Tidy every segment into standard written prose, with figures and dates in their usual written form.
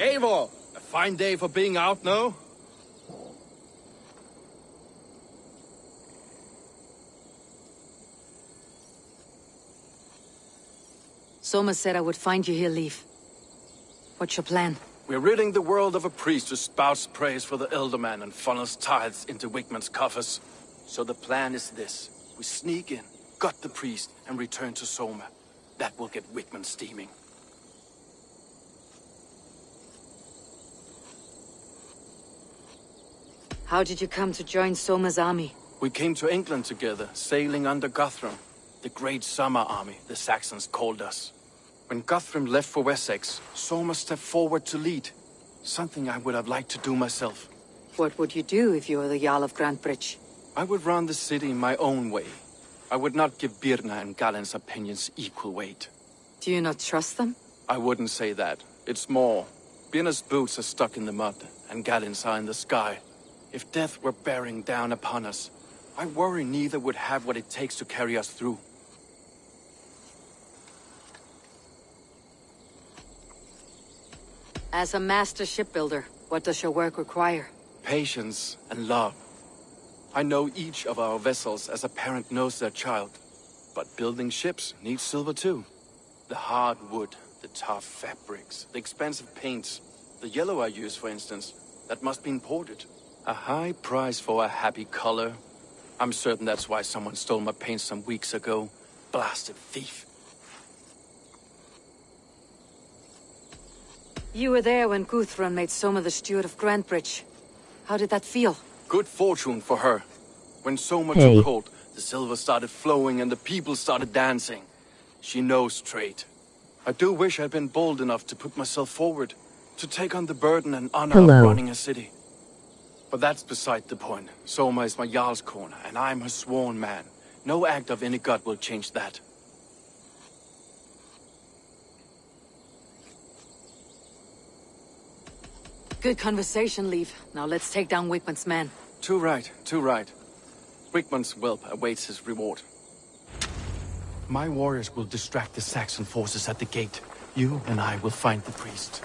Eivor! A fine day for being out, no? Soma said I would find you here, Leaf. What's your plan? We're ridding the world of a priest who spouts praise for the Elderman and funnels tithes into Wickman's coffers. So the plan is this. We sneak in, gut the priest, and return to Soma. That will get Wickman steaming. How did you come to join Soma's army? We came to England together, sailing under Guthrum. The Great Summer Army, the Saxons called us. When Guthrum left for Wessex, Soma stepped forward to lead. Something I would have liked to do myself. What would you do if you were the Jarl of Grantebridge? I would run the city my own way. I would not give Birna and Galen's opinions equal weight. Do you not trust them? I wouldn't say that. It's more. Birna's boots are stuck in the mud, and Galen's are in the sky. If death were bearing down upon us, I worry neither would have what it takes to carry us through. As a master shipbuilder, what does your work require? Patience and love. I know each of our vessels as a parent knows their child. But building ships needs silver too. The hard wood, the tough fabrics, the expensive paints. The yellow I use, for instance, that must be imported. A high price for a happy color. I'm certain that's why someone stole my paint some weeks ago. Blasted thief. You were there when Guthrum made Soma the steward of Grantebridge. How did that feel? Good fortune for her. When Soma took hold, the silver started flowing and the people started dancing. She knows trade. I do wish I'd been bold enough to put myself forward, to take on the burden and honor of running a city. But that's beside the point. Soma is my Jarl's corner, and I'm her sworn man. No act of any god will change that. Good conversation, Leaf. Now let's take down Wickman's men. Too right, too right. Wickman's whelp awaits his reward. My warriors will distract the Saxon forces at the gate. You and I will find the priest.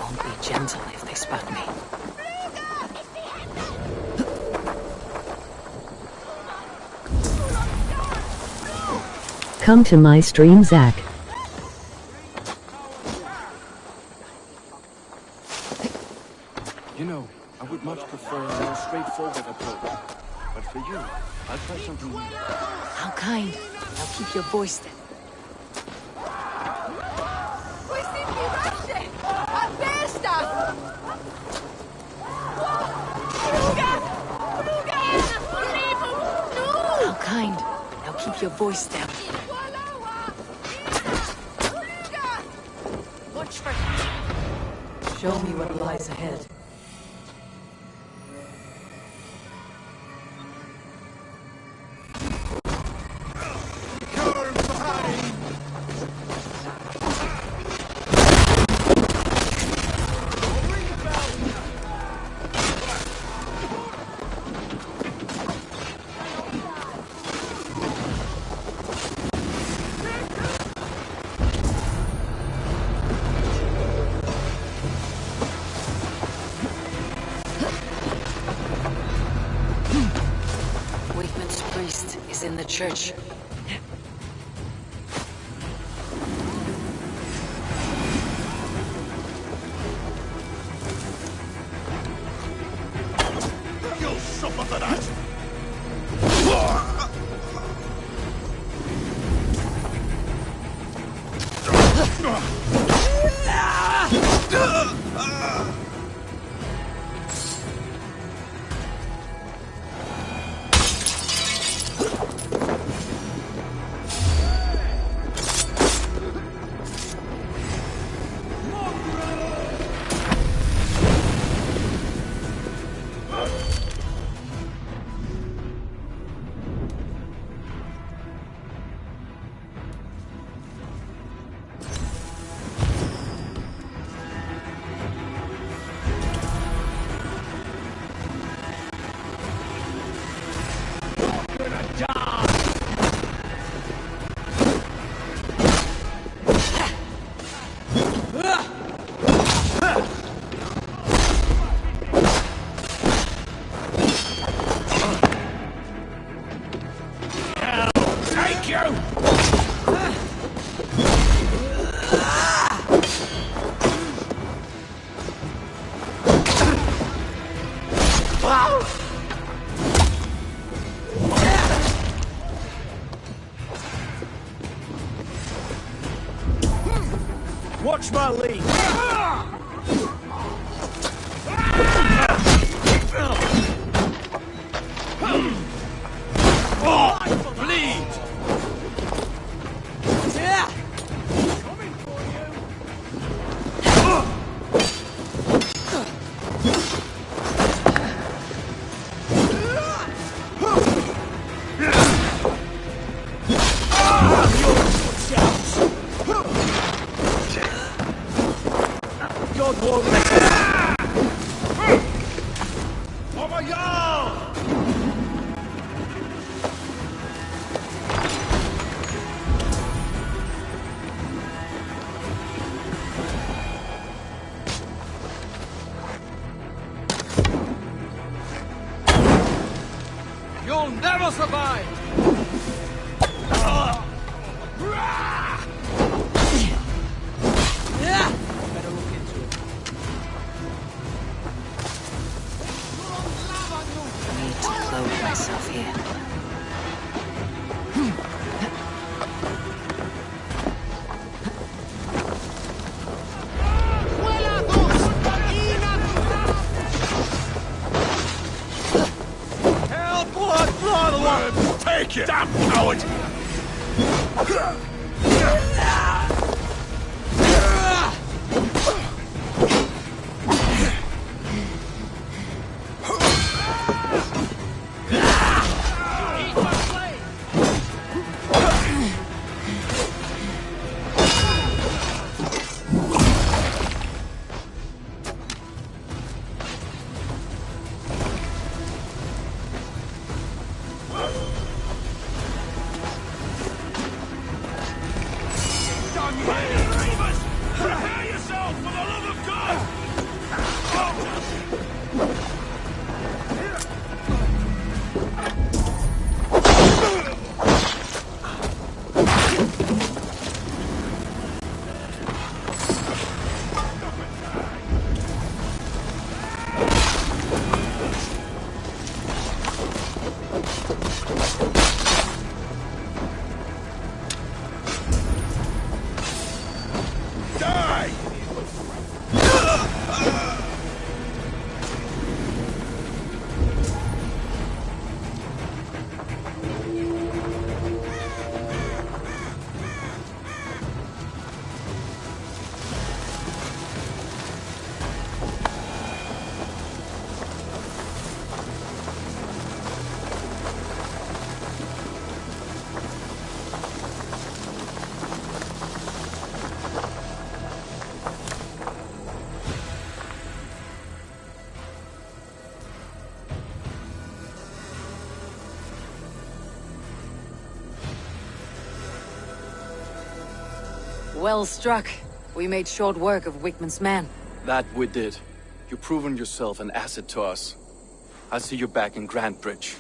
Won't be gentle if they spot me. Come to my stream, Zach. You know, I would much prefer a more straightforward approach. But for you, I'll try something new. How kind. Now keep your voice then. How kind. Now keep your voice down. Watch for him. Show me what lies ahead. In the church. You'll suffer for that! Watch my lead! Bleed! Yeah! Coming for you! God won't let it. Oh my God! You'll never survive! Yeah! Better look into it. I need to clothe myself here. Hell, blood, blood! Take it! Damn coward! Prepare yourself for the love of God! Die! Well struck. We made short work of Wickman's man. That we did. You've proven yourself an asset to us. I'll see you back in Grand Bridge.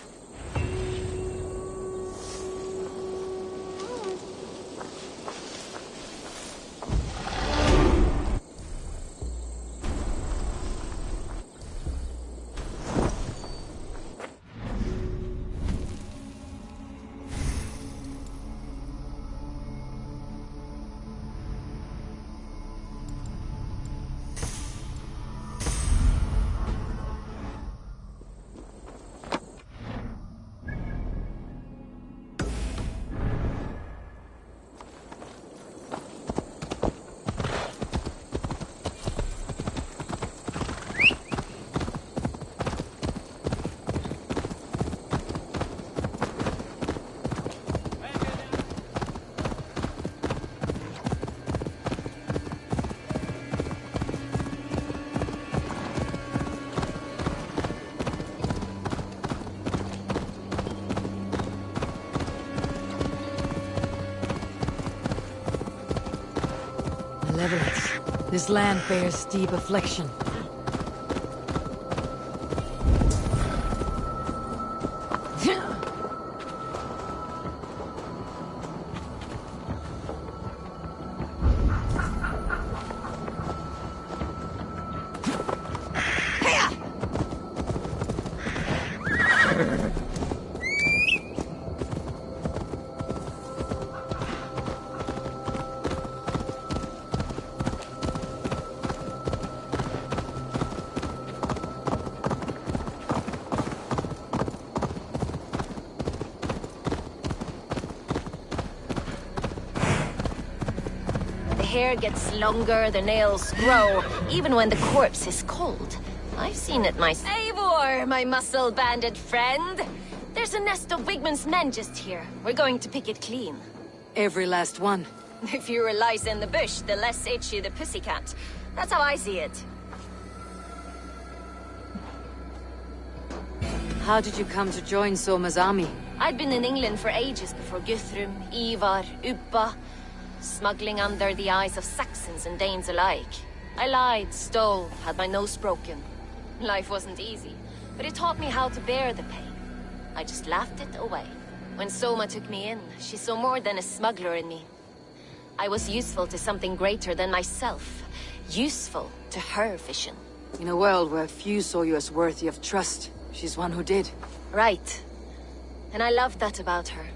Level it. This land bears steep affliction. hair gets longer, the nails grow, even when the corpse is cold. I've seen it myself. Eivor, my muscle-banded friend! There's a nest of Wigman's men just here. We're going to pick it clean. Every last one. The fewer lice in the bush, the less itchy the pussycat. That's how I see it. How did you come to join Soma's army? I'd been in England for ages before Guthrum, Ivar, Ubba, smuggling under the eyes of Saxons and Danes alike. I lied, stole, had my nose broken. Life wasn't easy, but it taught me how to bear the pain. I just laughed it away. When Soma took me in, she saw more than a smuggler in me. I was useful to something greater than myself. Useful to her vision. In a world where few saw you as worthy of trust, she's one who did. Right. And I love that about her.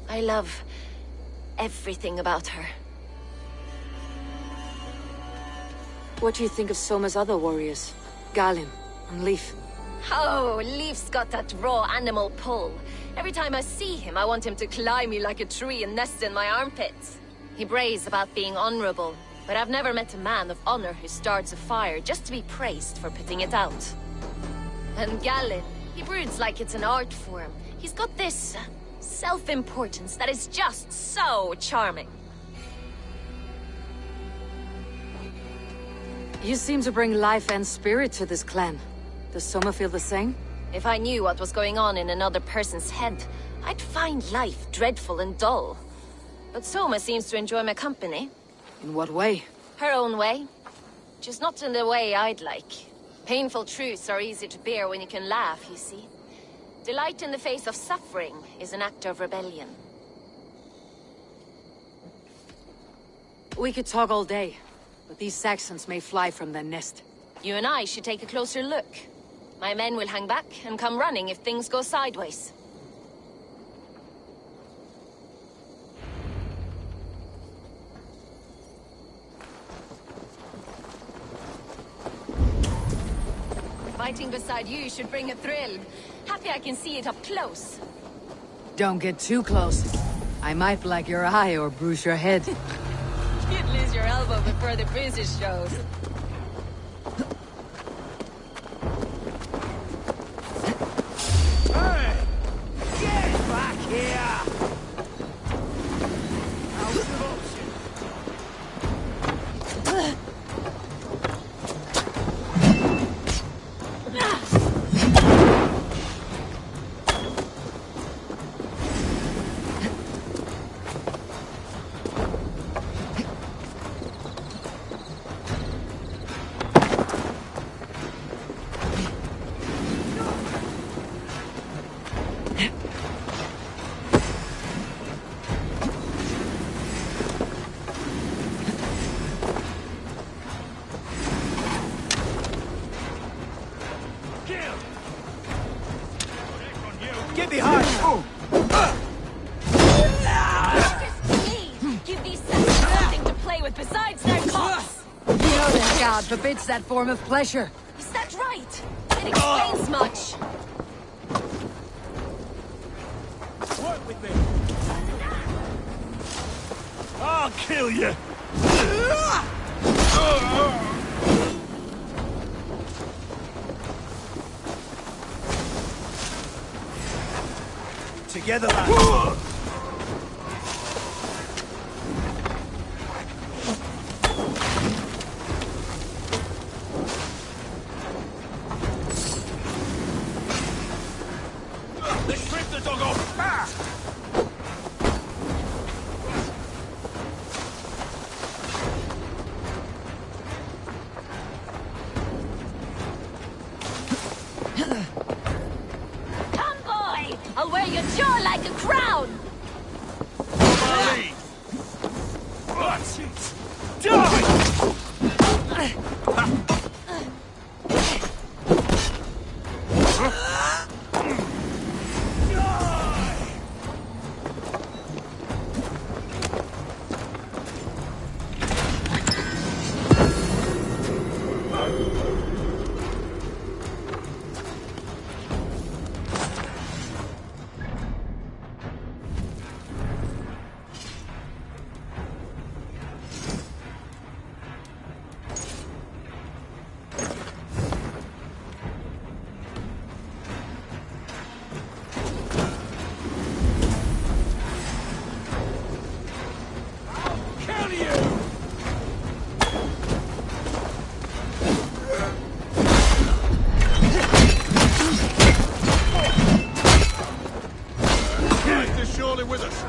I love everything about her. What do you think of Soma's other warriors? Galinn and Leif? Oh, Leif's got that raw animal pull. Every time I see him, I want him to climb me like a tree and nest in my armpits. He brays about being honorable, but I've never met a man of honor who starts a fire just to be praised for putting it out. And Galinn, he broods like it's an art form. He's got this self-importance that is just so charming. You seem to bring life and spirit to this clan. Does Soma feel the same? If I knew what was going on in another person's head, I'd find life dreadful and dull. But Soma seems to enjoy my company. In what way? Her own way. Just not in the way I'd like. Painful truths are easy to bear when you can laugh, you see. Delight in the face of suffering is an act of rebellion. We could talk all day, but these Saxons may fly from their nest. You and I should take a closer look. My men will hang back and come running if things go sideways. Fighting beside you should bring a thrill. Happy I can see it up close. Don't get too close. I might black your eye or bruise your head. You'd lose your elbow before the bruises shows. Hey! Get back here! Out of option. Get behind! Give these Saxons something to play with besides their cocks! You know that God forbids that form of pleasure. Is that right? It explains much. Work with me! I'll kill you! Together, lads! Let's strip the dog off! Ah! Come, boy! I'll wear your jaw like a crown! Molly! What's it? Die! surely with us.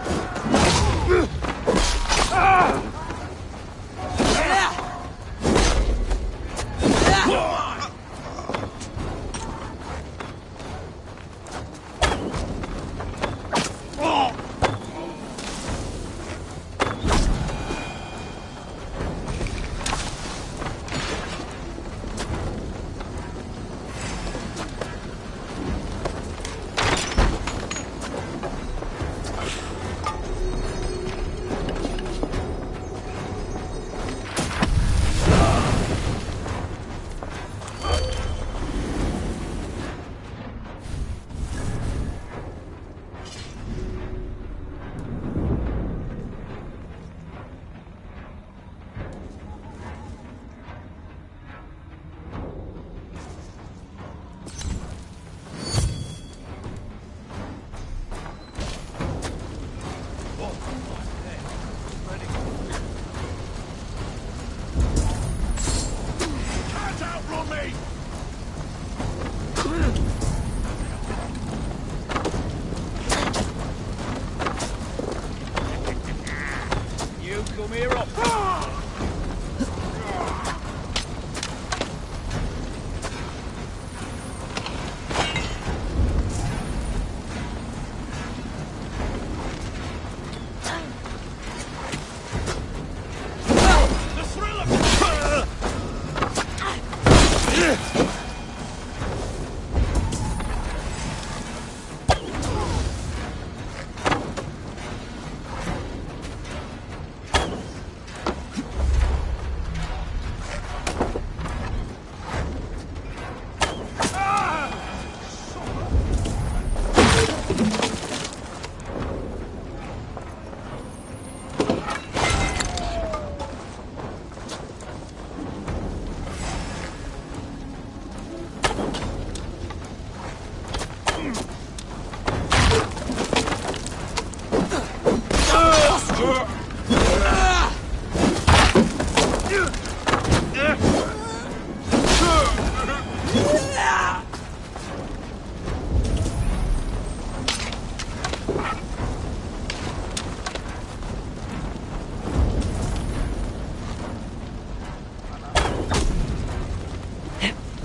Can't outrun me! You come here up. The thrill of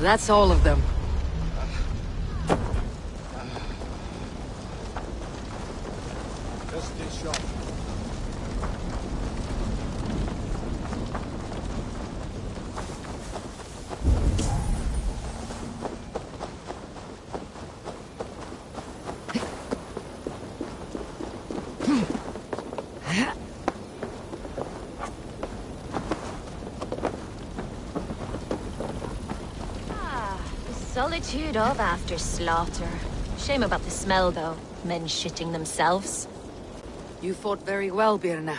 That's all of them. Just this shot. The solitude of after slaughter. Shame about the smell, though. Men shitting themselves. You fought very well, Birna.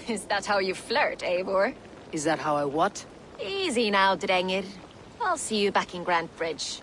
Is that how you flirt, Eivor? Is that how I what? Easy now, Drengir. I'll see you back in Grand Bridge.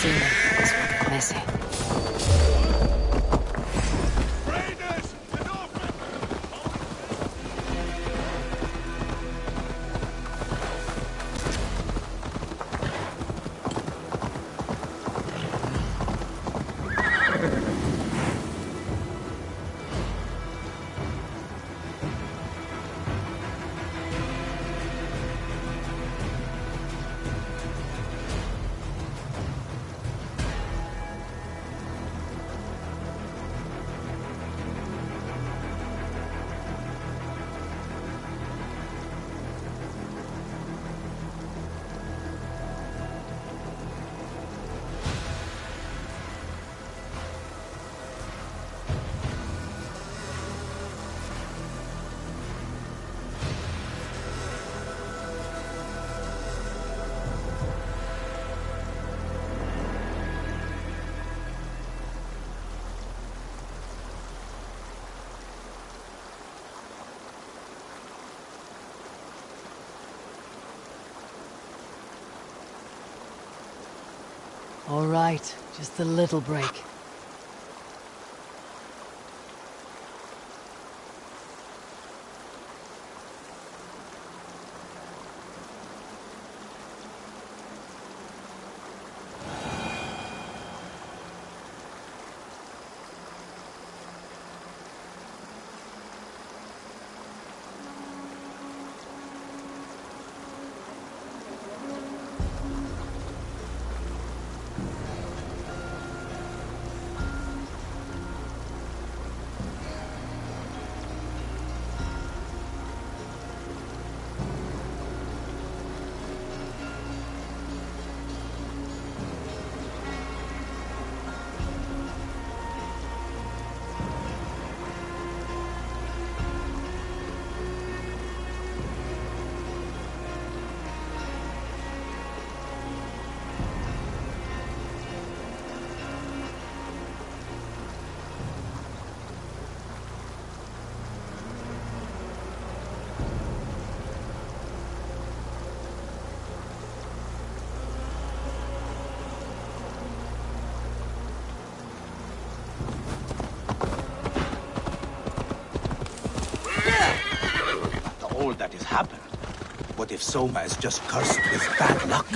seaman. This will get messy. Raiders! The Northmen! All right, just a little break. All that has happened. What if Soma is just cursed with bad luck?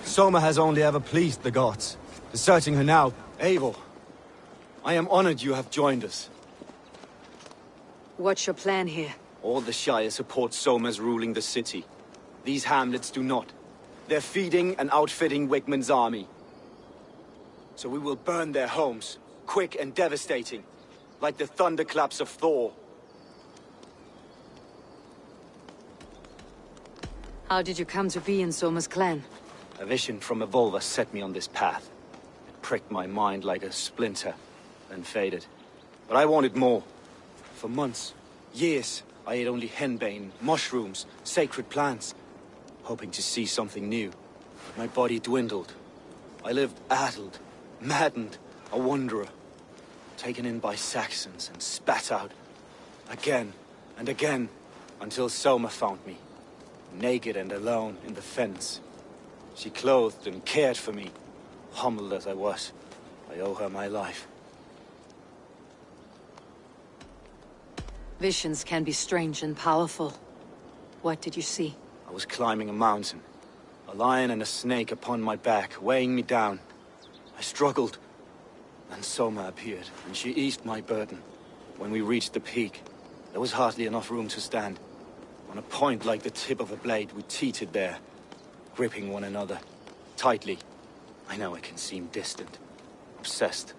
Soma has only ever pleased the gods. Deserting her now, Eivor. I am honored you have joined us. What's your plan here? All the Shire support Soma's ruling the city. These hamlets do not. They're feeding and outfitting Wigmund's army. So we will burn their homes, quick and devastating, like the thunderclaps of Thor. How did you come to be in Soma's clan? A vision from a Volva set me on this path. It pricked my mind like a splinter, then faded. But I wanted more. For months, years, I ate only henbane, mushrooms, sacred plants, hoping to see something new. My body dwindled. I lived addled, maddened, a wanderer, taken in by Saxons and spat out, again and again, until Soma found me, naked and alone in the fens. She clothed and cared for me, humbled as I was. I owe her my life. Visions can be strange and powerful. What did you see? I was climbing a mountain. A lion and a snake upon my back, weighing me down. I struggled. Then Soma appeared, and she eased my burden. When we reached the peak, there was hardly enough room to stand. On a point like the tip of a blade, we teetered there, gripping one another, tightly. I know it can seem distant, obsessed.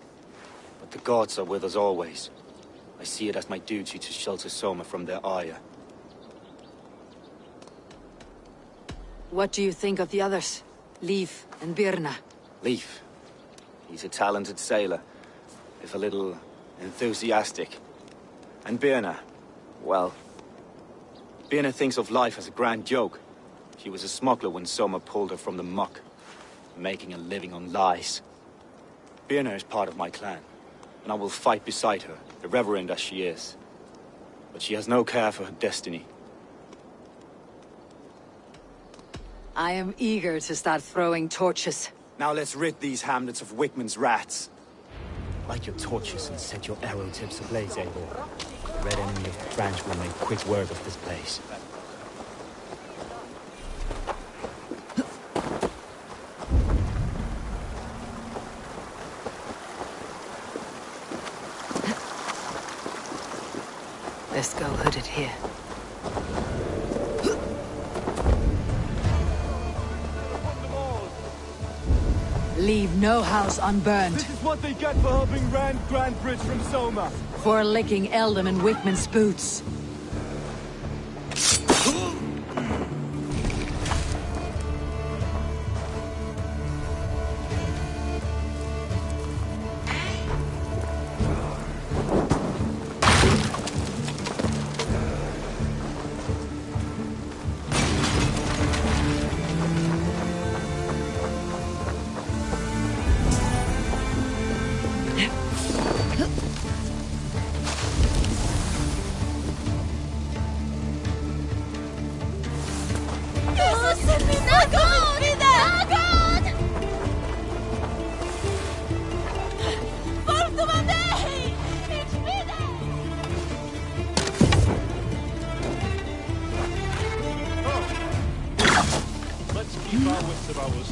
But the gods are with us always. I see it as my duty to shelter Soma from their ire. What do you think of the others? Leif and Birna? Leif. He's a talented sailor, if a little enthusiastic. And Birna, well, Birna thinks of life as a grand joke. She was a smuggler when Soma pulled her from the muck, making a living on lies. Birna is part of my clan, and I will fight beside her, irreverent as she is. But she has no care for her destiny. I am eager to start throwing torches. Now let's rid these hamlets of Wickman's rats. Light your torches and set your arrow tips ablaze, Abel. The red enemy of the branch will make quick work of this place. Best go hooded here. Leave no house unburned. This is what they get for helping Rand Grand Bridge from Soma. For licking Eldon and Wickman's boots. Let's keep our wits about us.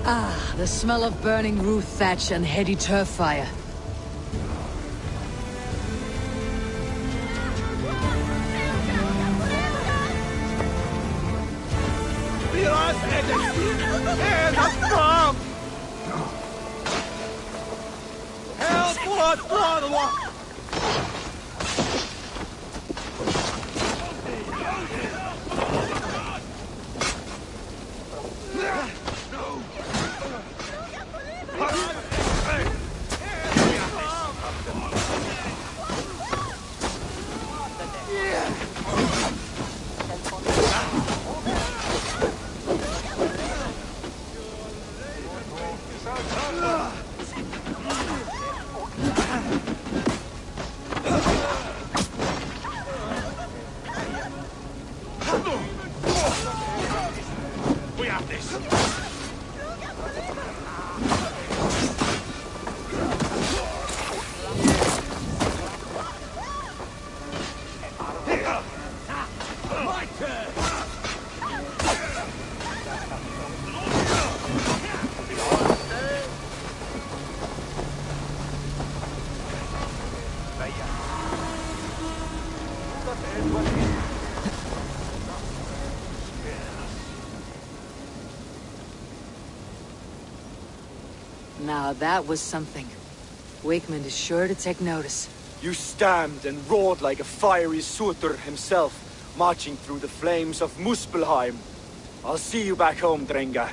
Ah, the smell of burning roof thatch and heady turf fire. We have this. My turn. Now that was something. Wakeman is sure to take notice. You stamped and roared like a fiery Surtur himself, marching through the flames of Muspelheim. I'll see you back home, Drenga.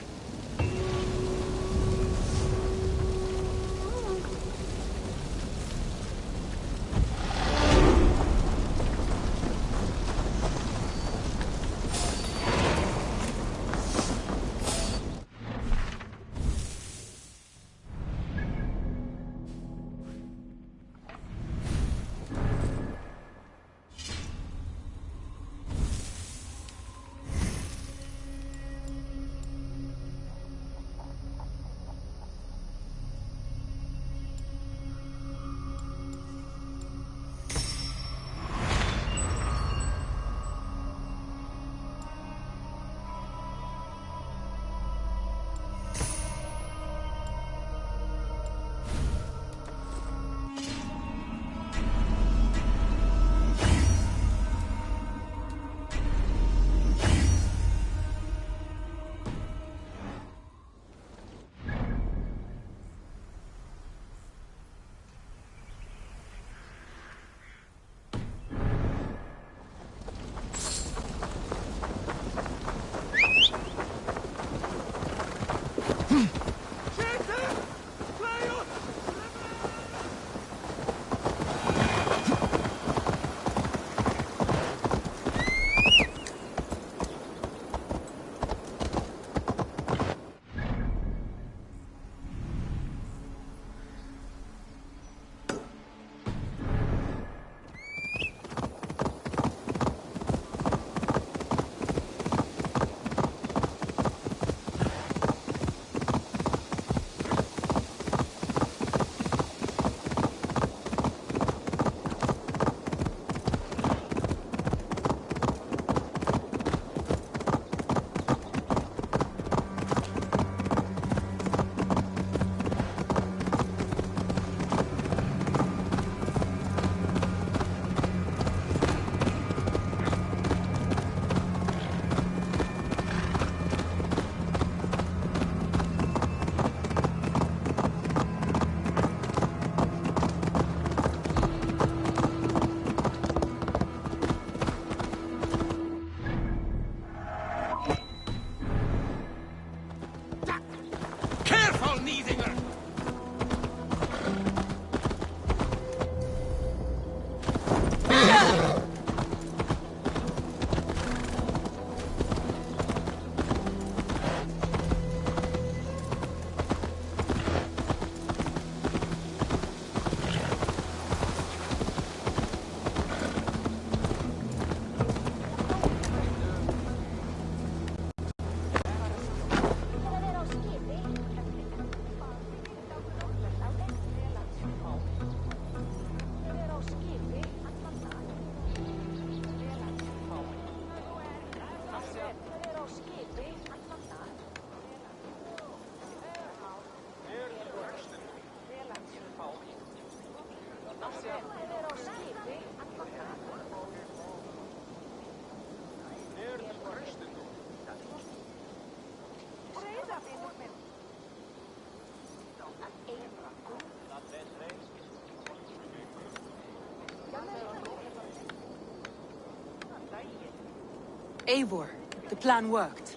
Eivor, the plan worked.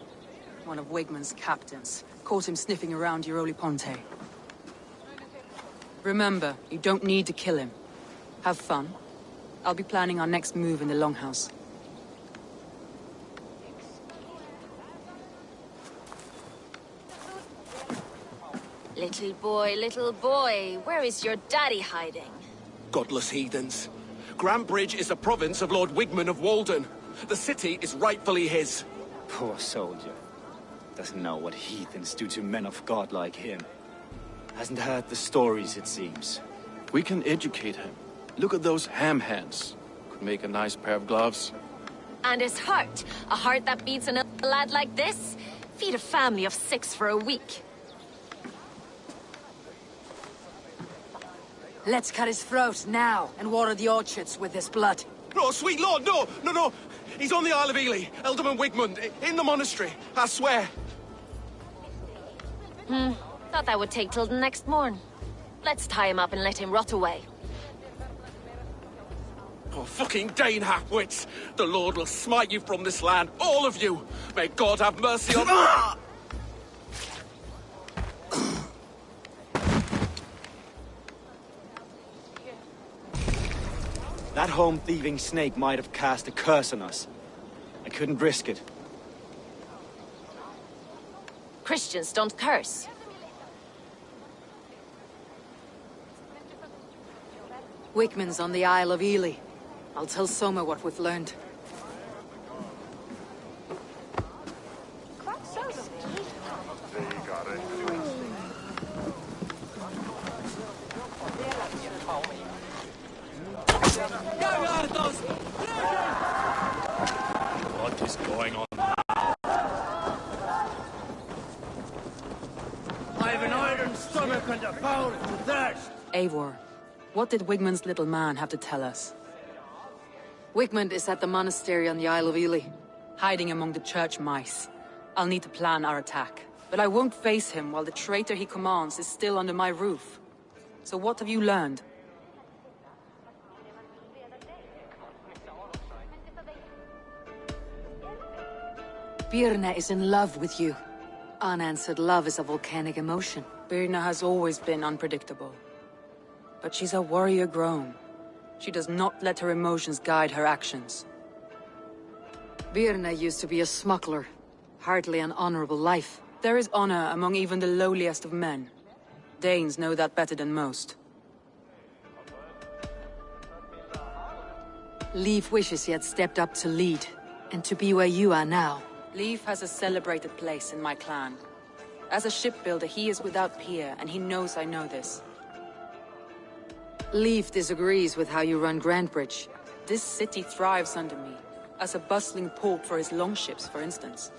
One of Wigmund's captains caught him sniffing around Euroli Ponte. Remember, you don't need to kill him. Have fun. I'll be planning our next move in the Longhouse. Little boy, where is your daddy hiding? Godless heathens. Grantbridge is a province of Lord Wigmund of Walden. The city is rightfully his. Poor soldier. Doesn't know what heathens do to men of God like him. Hasn't heard the stories, it seems. We can educate him. Look at those ham hands. Could make a nice pair of gloves. And his heart. A heart that beats an ill lad like this? Feed a family of 6 for a week. Let's cut his throat now and water the orchards with his blood. No, sweet lord, no, no, no. He's on the Isle of Ely, Ealdorman Wigmund, in the monastery, I swear. Thought that would take till the next morn. Let's tie him up and let him rot away. Oh, fucking Dane halfwits! The Lord will smite you from this land, all of you! May God have mercy on... That home-thieving snake might have cast a curse on us. I couldn't risk it. Christians don't curse. Wigmund's on the Isle of Ely. I'll tell Soma what we've learned. What is going on? I have an iron stomach and a powerful thirst. Eivor, what did Wigmund's little man have to tell us? Wigmund is at the monastery on the Isle of Ely, hiding among the church mice. I'll need to plan our attack, but I won't face him while the traitor he commands is still under my roof. So what have you learned? Birna is in love with you. Unanswered love is a volcanic emotion. Birna has always been unpredictable. But she's a warrior grown. She does not let her emotions guide her actions. Birna used to be a smuggler. Hardly an honorable life. There is honor among even the lowliest of men. Danes know that better than most. Leif wishes he had stepped up to lead, and to be where you are now. Leif has a celebrated place in my clan. As a shipbuilder, he is without peer, and he knows I know this. Leif disagrees with how you run Grantbridge. This city thrives under me, as a bustling port for his longships, for instance.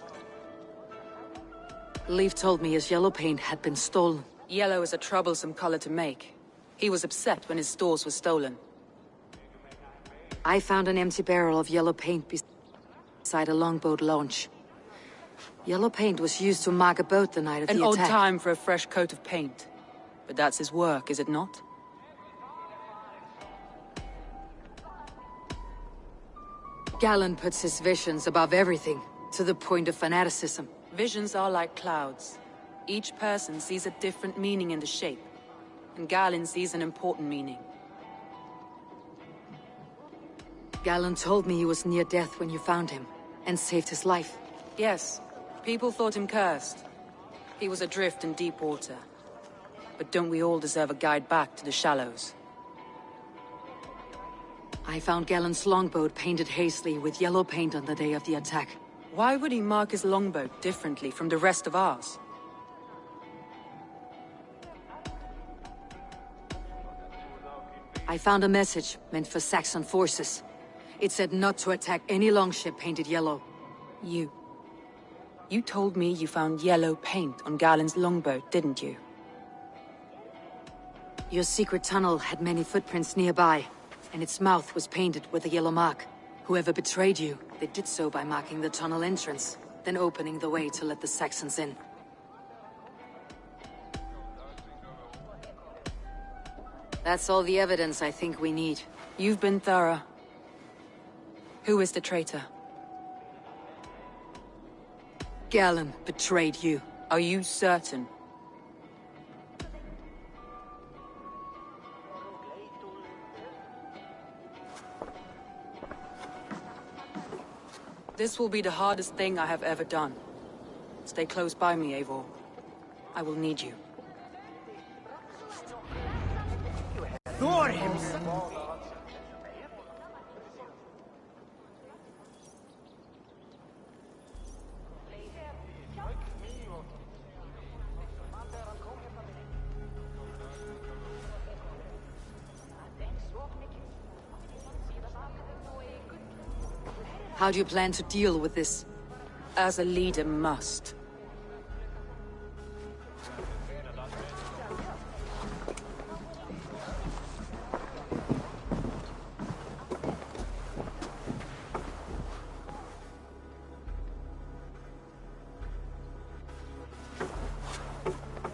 Leif told me his yellow paint had been stolen. Yellow is a troublesome color to make. He was upset when his stores were stolen. I found an empty barrel of yellow paint beside a longboat launch. Yellow paint was used to mark a boat the night of the attack. An odd time for a fresh coat of paint. But that's his work, is it not? Galen puts his visions above everything, to the point of fanaticism. Visions are like clouds. Each person sees a different meaning in the shape, and Galen sees an important meaning. Galen told me he was near death when you found him, and saved his life. Yes, people thought him cursed. He was adrift in deep water. But don't we all deserve a guide back to the shallows? I found Galen's longboat painted hastily with yellow paint on the day of the attack. Why would he mark his longboat differently from the rest of ours? I found a message meant for Saxon forces. It said not to attack any longship painted yellow. You told me you found yellow paint on Galen's longboat, didn't you? Your secret tunnel had many footprints nearby, and its mouth was painted with a yellow mark. Whoever betrayed you They did so by marking the tunnel entrance, then opening the way to let the Saxons in. That's all the evidence I think we need. You've been thorough. Who is the traitor? Galen betrayed you. Are you certain? This will be the hardest thing I have ever done. Stay close by me, Eivor. I will need you. Thor himself! How do you plan to deal with this? As a leader must.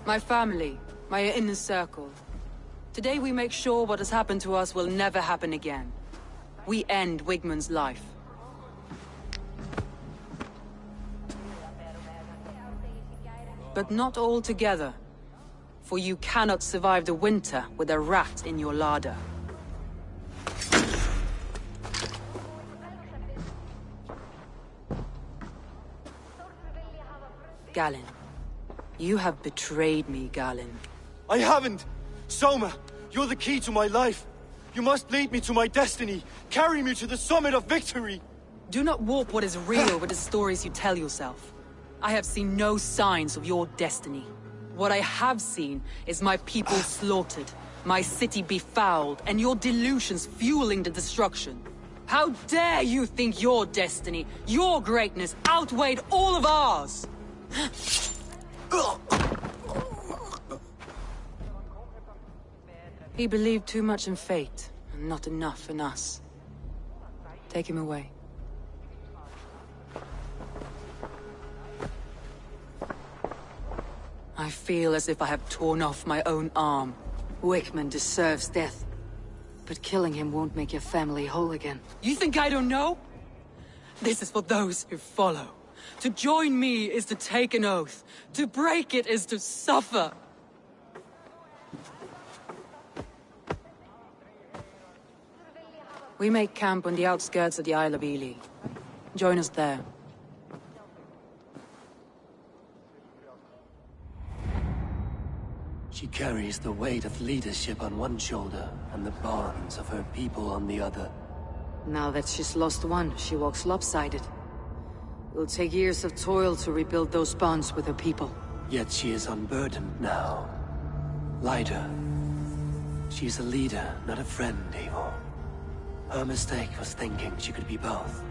My family, my inner circle. Today we make sure what has happened to us will never happen again. We end Wigmund's life. But not all together. For you cannot survive the winter with a rat in your larder. Galen. You have betrayed me, Galen. I haven't! Soma, you're the key to my life. You must lead me to my destiny. Carry me to the summit of victory. Do not warp what is real with the stories you tell yourself. I have seen no signs of your destiny. What I have seen is my people slaughtered, my city befouled, and your delusions fueling the destruction. How dare you think your destiny, your greatness, outweighed all of ours? He believed too much in fate, and not enough in us. Take him away. I feel as if I have torn off my own arm. Wigmund deserves death. But killing him won't make your family whole again. You think I don't know? This is for those who follow. To join me is to take an oath. To break it is to suffer. We make camp on the outskirts of the Isle of Ely. Join us there. She carries the weight of leadership on one shoulder, and the bonds of her people on the other. Now that she's lost one, she walks lopsided. It will take years of toil to rebuild those bonds with her people. Yet she is unburdened now. Lighter. She's a leader, not a friend, Eivor. Her mistake was thinking she could be both.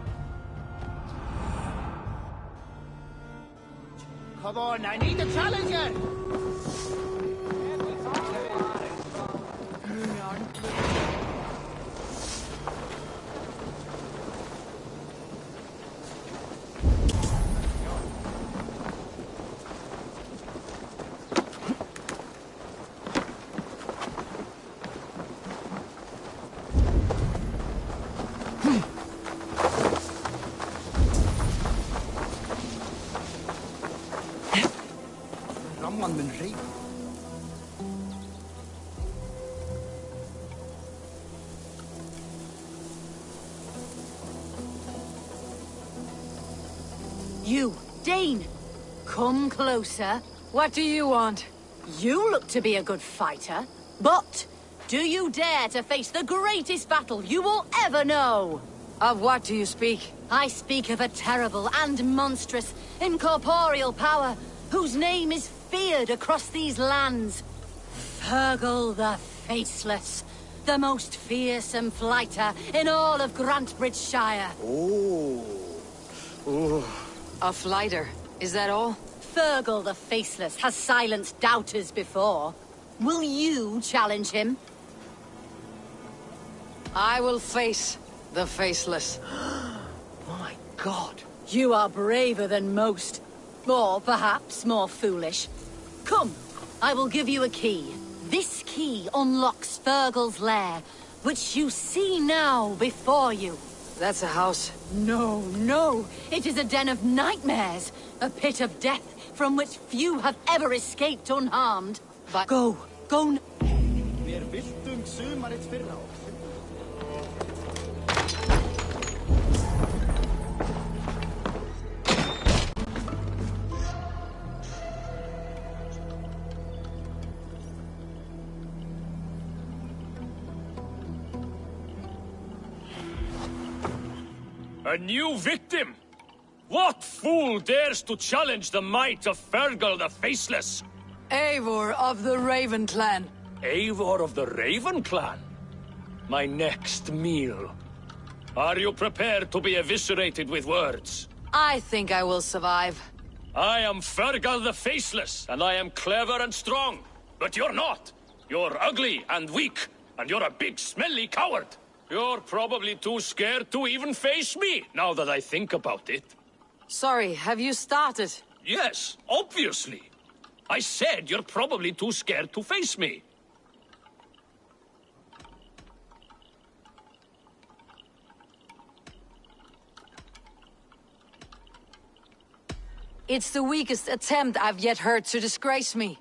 Come on, I need a challenger! You, Dane! Come closer. What do you want? You look to be a good fighter, but do you dare to face the greatest battle you will ever know? Of what do you speak? I speak of a terrible and monstrous, incorporeal power, whose name is feared across these lands. Fergal the Faceless, the most fearsome fighter in all of Grantebridgeshire. A fighter, is that all? Fergal the Faceless has silenced doubters before. Will you challenge him? I will face the Faceless. Oh my God, you are braver than most. Or perhaps more foolish. Come, I will give you a key. This key unlocks Fergal's lair, which you see now before you. That's a house. No, no. It is a den of nightmares. A pit of death from which few have ever escaped unharmed. But Go. Mér viltum sumarið fyrra. A new victim? What fool dares to challenge the might of Fergal the Faceless? Eivor of the Raven Clan. Eivor of the Raven Clan? My next meal. Are you prepared to be eviscerated with words? I think I will survive. I am Fergal the Faceless, and I am clever and strong. But you're not. You're ugly and weak, and you're a big, smelly coward. You're probably too scared to even face me, now that I think about it. Sorry, have you started? Yes, obviously. I said you're probably too scared to face me. It's the weakest attempt I've yet heard to disgrace me.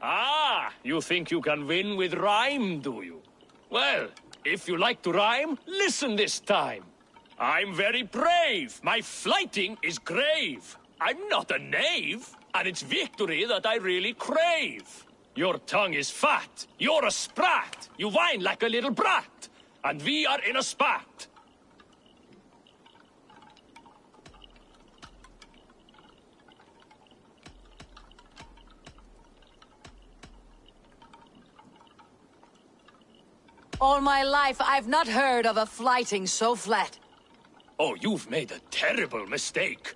Ah, you think you can win with rhyme, do you? Well, if you like to rhyme, listen this time. I'm very brave. My flighting is grave. I'm not a knave, and it's victory that I really crave. Your tongue is fat. You're a sprat. You whine like a little brat. And we are in a spat. All my life, I've not heard of a flighting so flat. Oh, you've made a terrible mistake.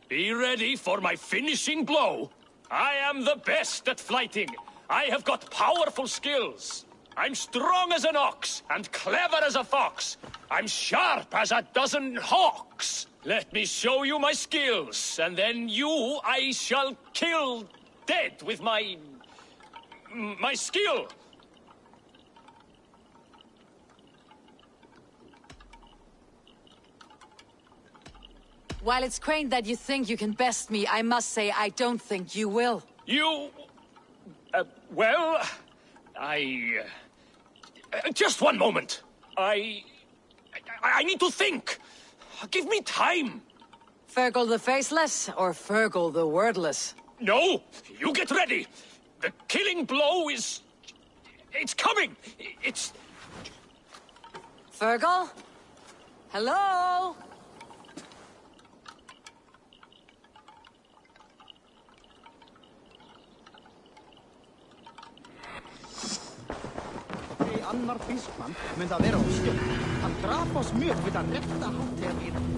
Be ready for my finishing blow. I am the best at flighting. I have got powerful skills. I'm strong as an ox and clever as a fox. I'm sharp as a dozen hawks. Let me show you my skills, and then you I shall kill dead with my skill. While it's quaint that you think you can best me, I must say I don't think you will. You... well... just one moment. I need to think. Give me time. Fergal the Faceless or Fergal the Wordless? No, you get ready. The killing blow is... it's coming. It's... Fergal? Hello? Annar fiskmann mun það vera á skjöld. Hann drap oss mjög við að rétta hátt þegar við reyndum.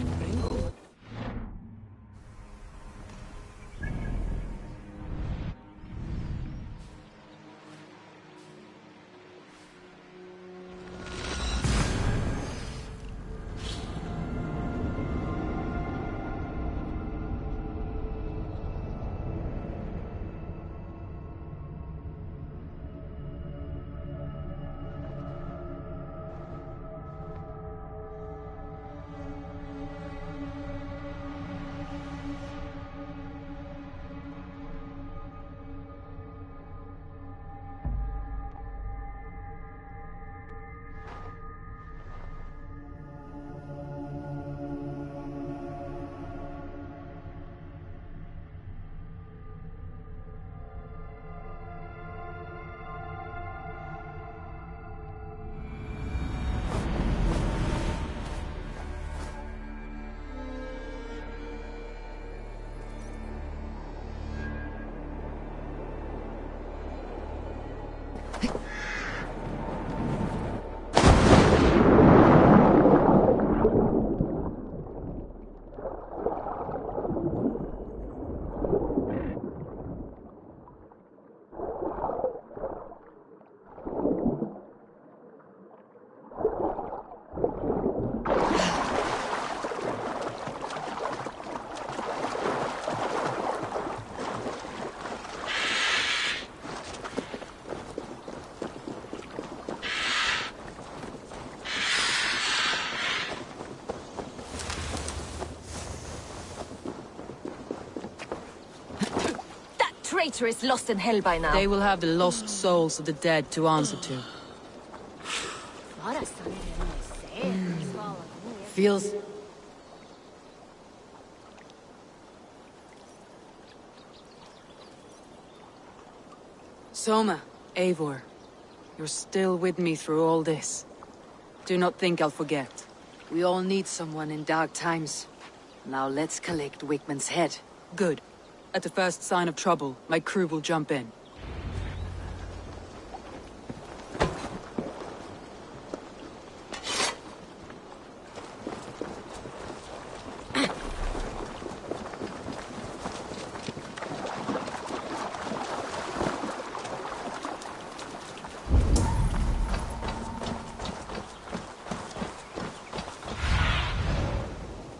traitorous lost in hell by now. They will have the lost souls of the dead to answer to. Feels... Soma, Eivor, you're still with me through all this. Do not think I'll forget. We all need someone in dark times. Now let's collect Wigman's head. Good. At the first sign of trouble, my crew will jump in.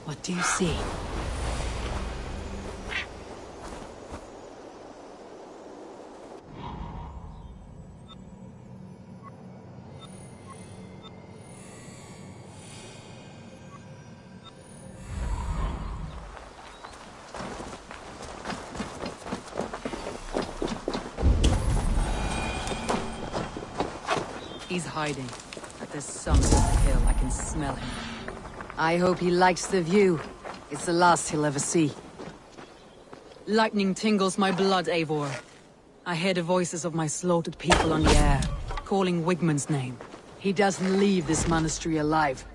What do you see? He's hiding. At the summit of the hill, I can smell him. I hope he likes the view. It's the last he'll ever see. Lightning tingles my blood, Eivor. I hear the voices of my slaughtered people on the air, calling Wigman's name. He doesn't leave this monastery alive.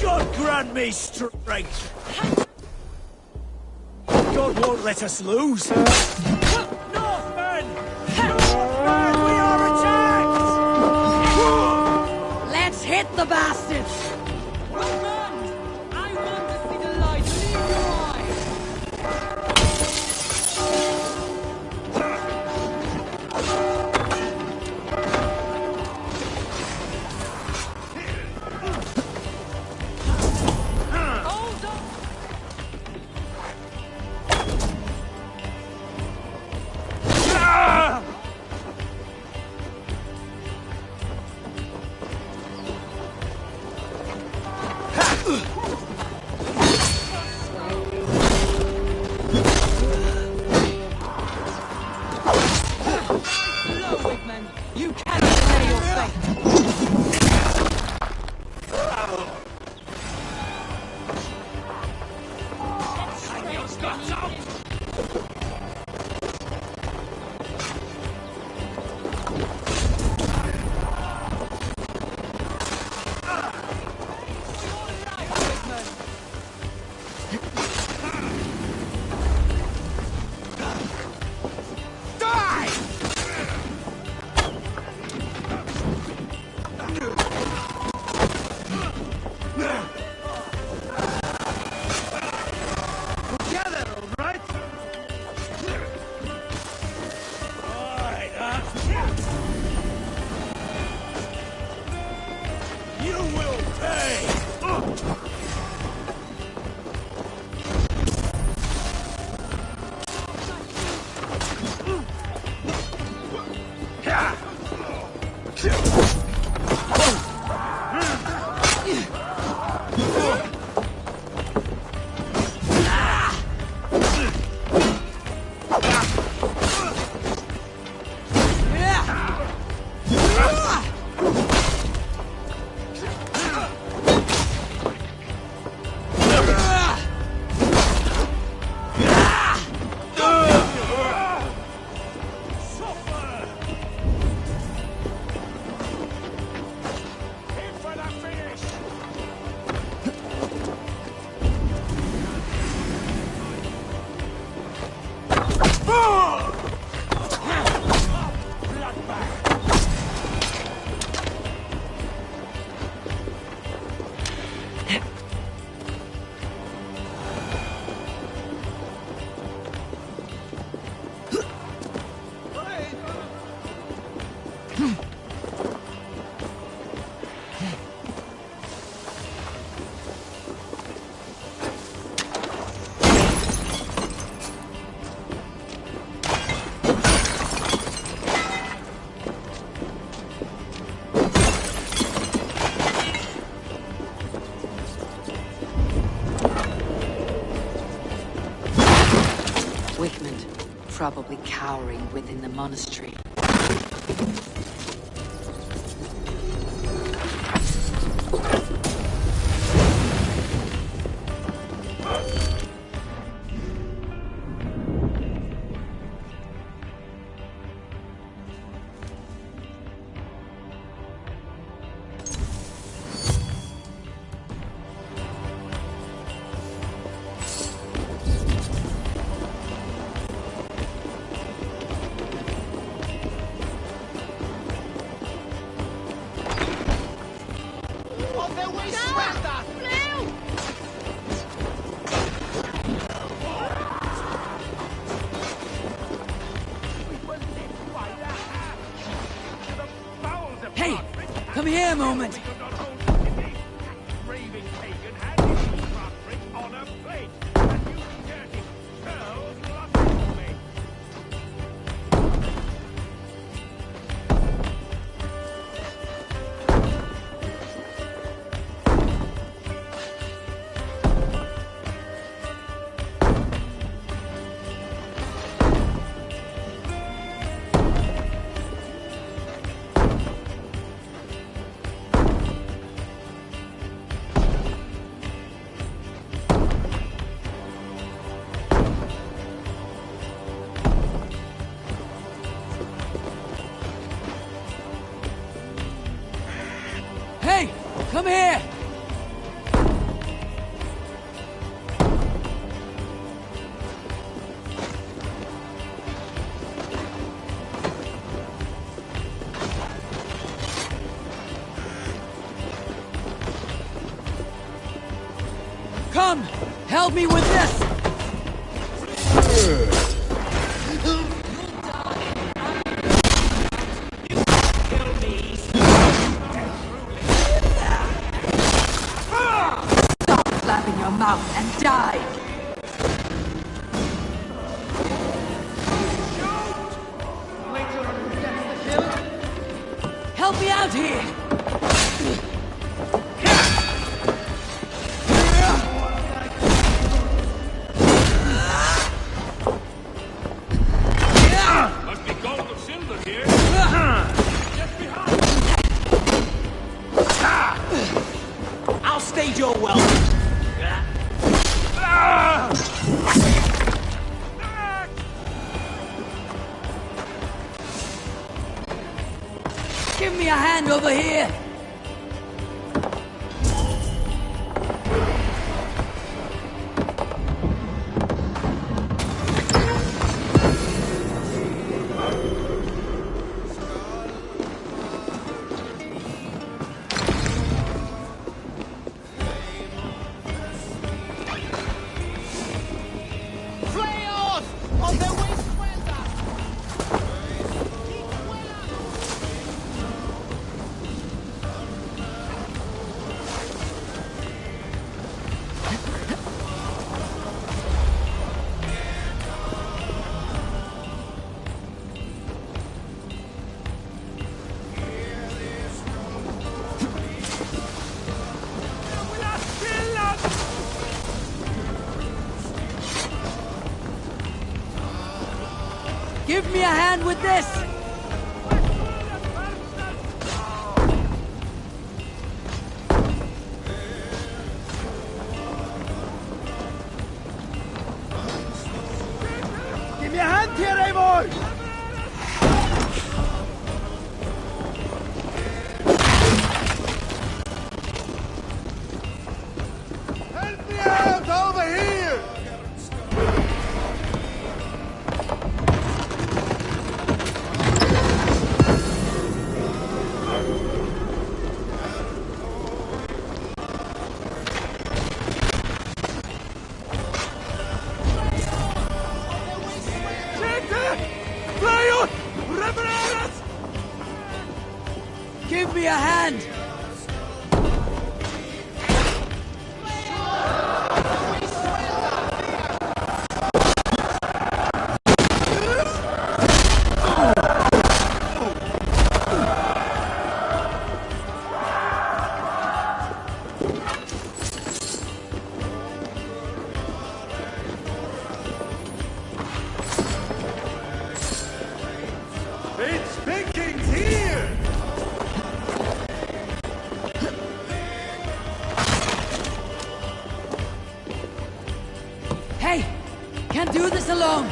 God grant me strength! God won't let us lose! Northmen! Northmen, we are attacked! Let's hit the bastards! I want to see the light. Leave your eyes! Hold on! Slow, Wigman. You cannot delay your fate. Together, all right? You will pay! probably cowering within the monastery. Hey! Come here a moment! Hey! Come here! Come! Help me with this! Stop flapping your mouth and die! Help me out here! Must be gold or silver here. Just behind. I'll stage your welcome! Give me a hand over here! Give me a hand with this! Give me a hand here, Eivor! Help me out over here! do this alone!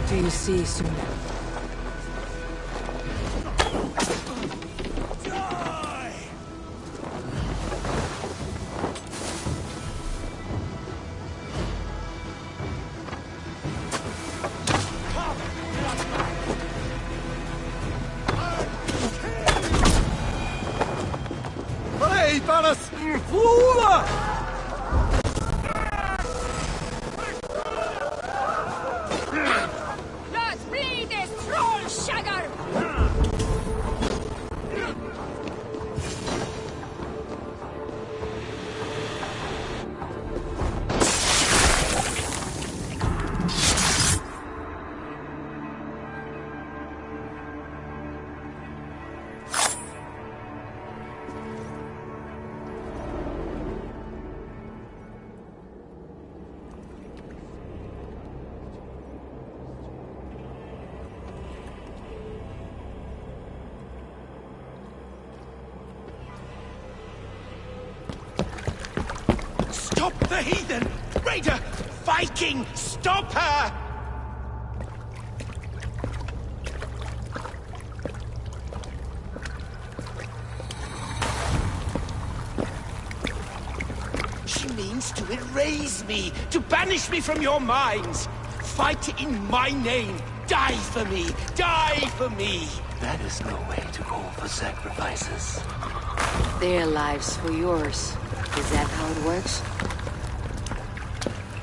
Do you see soon? Hey, Thanos! Fula! Stop the heathen! Raider! Viking! Stop her! She means to erase me, to banish me from your minds. Fight in my name. Die for me! Die for me! That is no way to call for sacrifices. Their lives for yours. Is that how it works?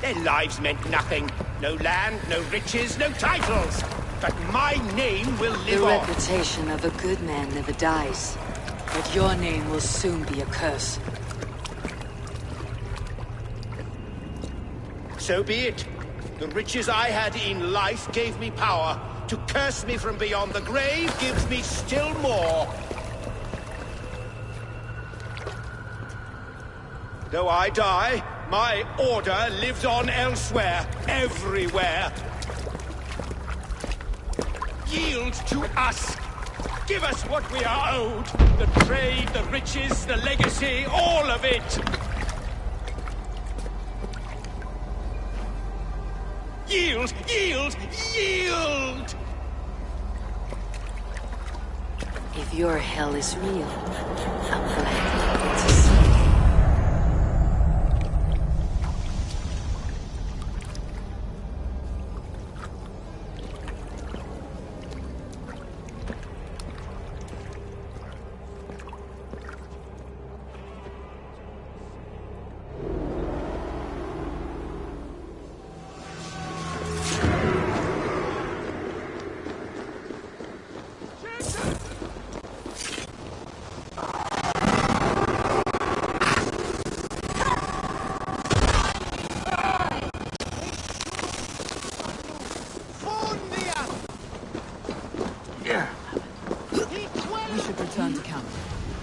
Their lives meant nothing. No land, no riches, no titles. But my name will live The on. reputation of a good man never dies. But your name will soon be a curse. So be it. The riches I had in life gave me power. To curse me from beyond the grave gives me still more. Though I die, my order lives on elsewhere, everywhere. Yield to us. Give us what we are owed. The trade, the riches, the legacy, all of it. Yield! Yield! Yield! If your hell is real, I'm glad to see.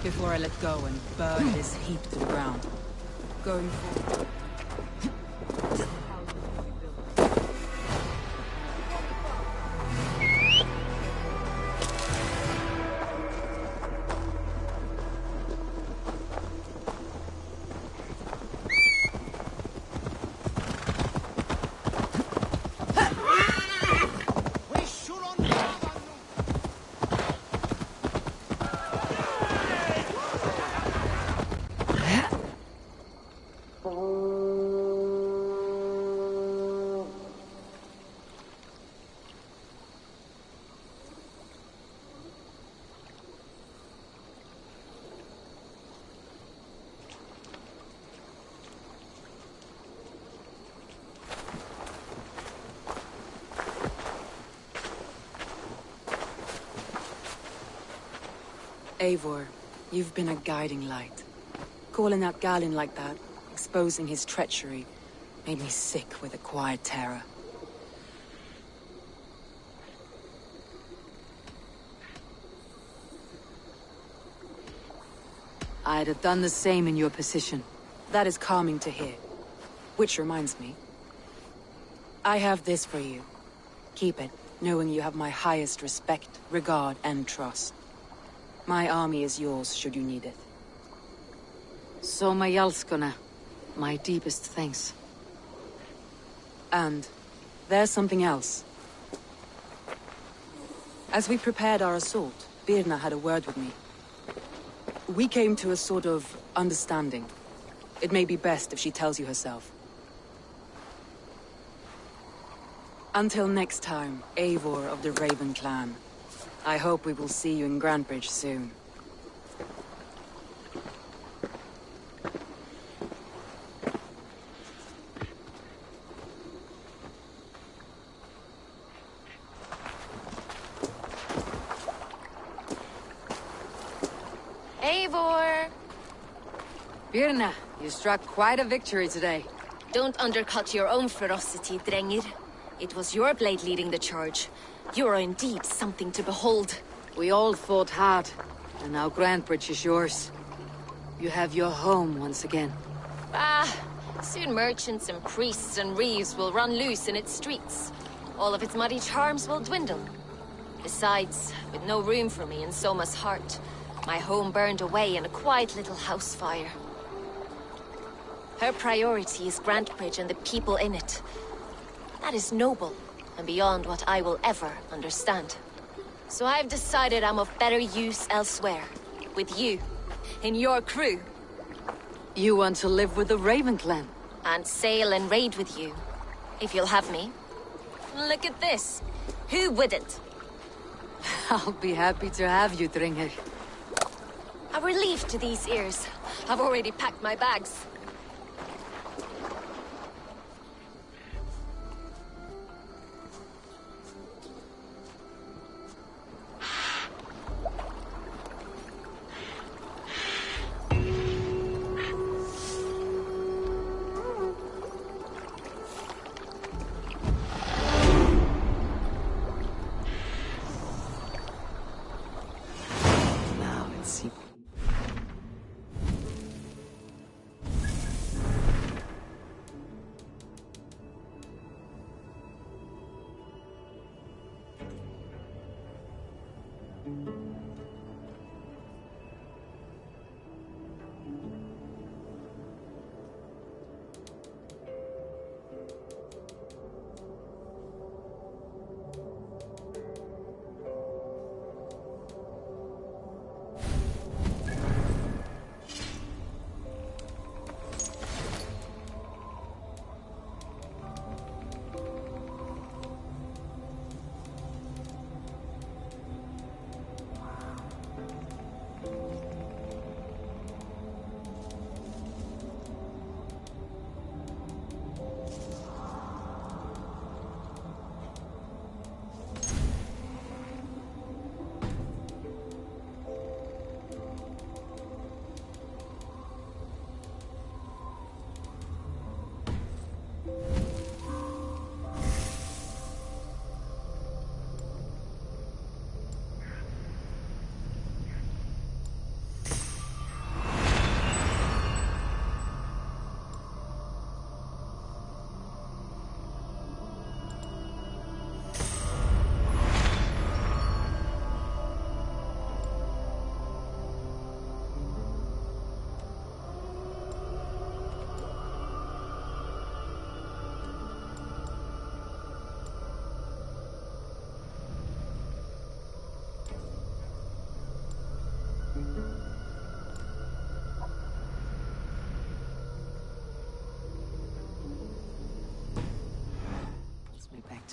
Before I let go and burn this heap to the ground. Going forward. Eivor, you've been a guiding light. Calling out Galin like that, exposing his treachery. Made me sick with a quiet terror. I'd have done the same in your position. That is calming to hear. Which reminds me. I have this for you. Keep it, knowing you have my highest respect, regard, and trust. My army is yours, should you need it. So, Majalskona, my deepest thanks. And there's something else. As we prepared our assault, Birna had a word with me. We came to a sort of understanding. It may be best if she tells you herself. Until next time, Eivor of the Raven clan. I hope we will see you in Grantebridge soon. Eivor! Birna, you struck quite a victory today. Don't undercut your own ferocity, Drengir. It was your blade leading the charge. You are indeed something to behold. We all fought hard, and now Grantebridge is yours. You have your home once again. Soon merchants and priests and reeves will run loose in its streets. All of its muddy charms will dwindle. Besides, with no room for me in Soma's heart, my home burned away in a quiet little house fire. Her priority is Grantebridge and the people in it. That is noble, and beyond what I will ever understand. So I've decided I'm of better use elsewhere. With you. In your crew. You want to live with the Raven clan? And sail and raid with you. If you'll have me. Look at this. Who wouldn't? I'll be happy to have you, Drengir. A relief to these ears. I've already packed my bags.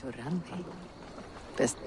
To Randi. Best.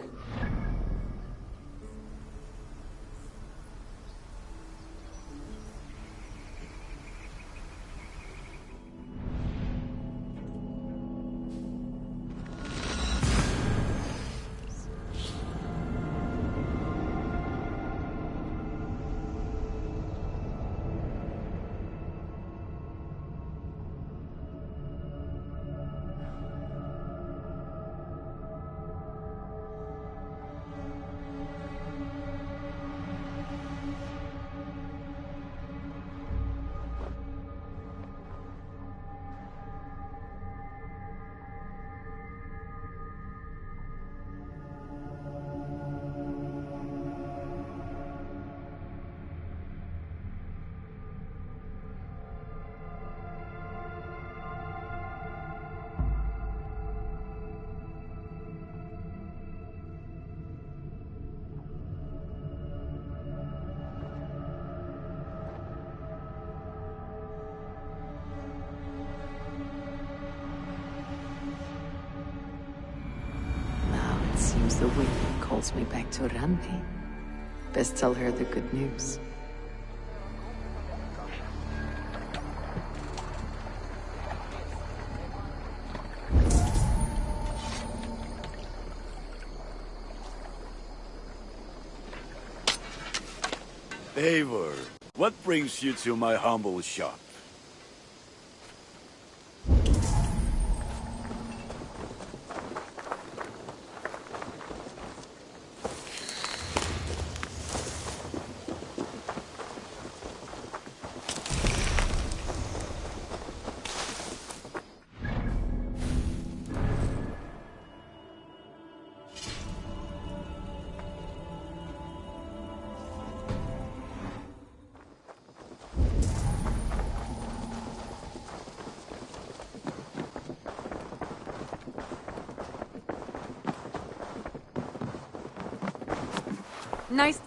Queen calls me back to Randi. Best tell her the good news. Eivor, what brings you to my humble shop? Nice.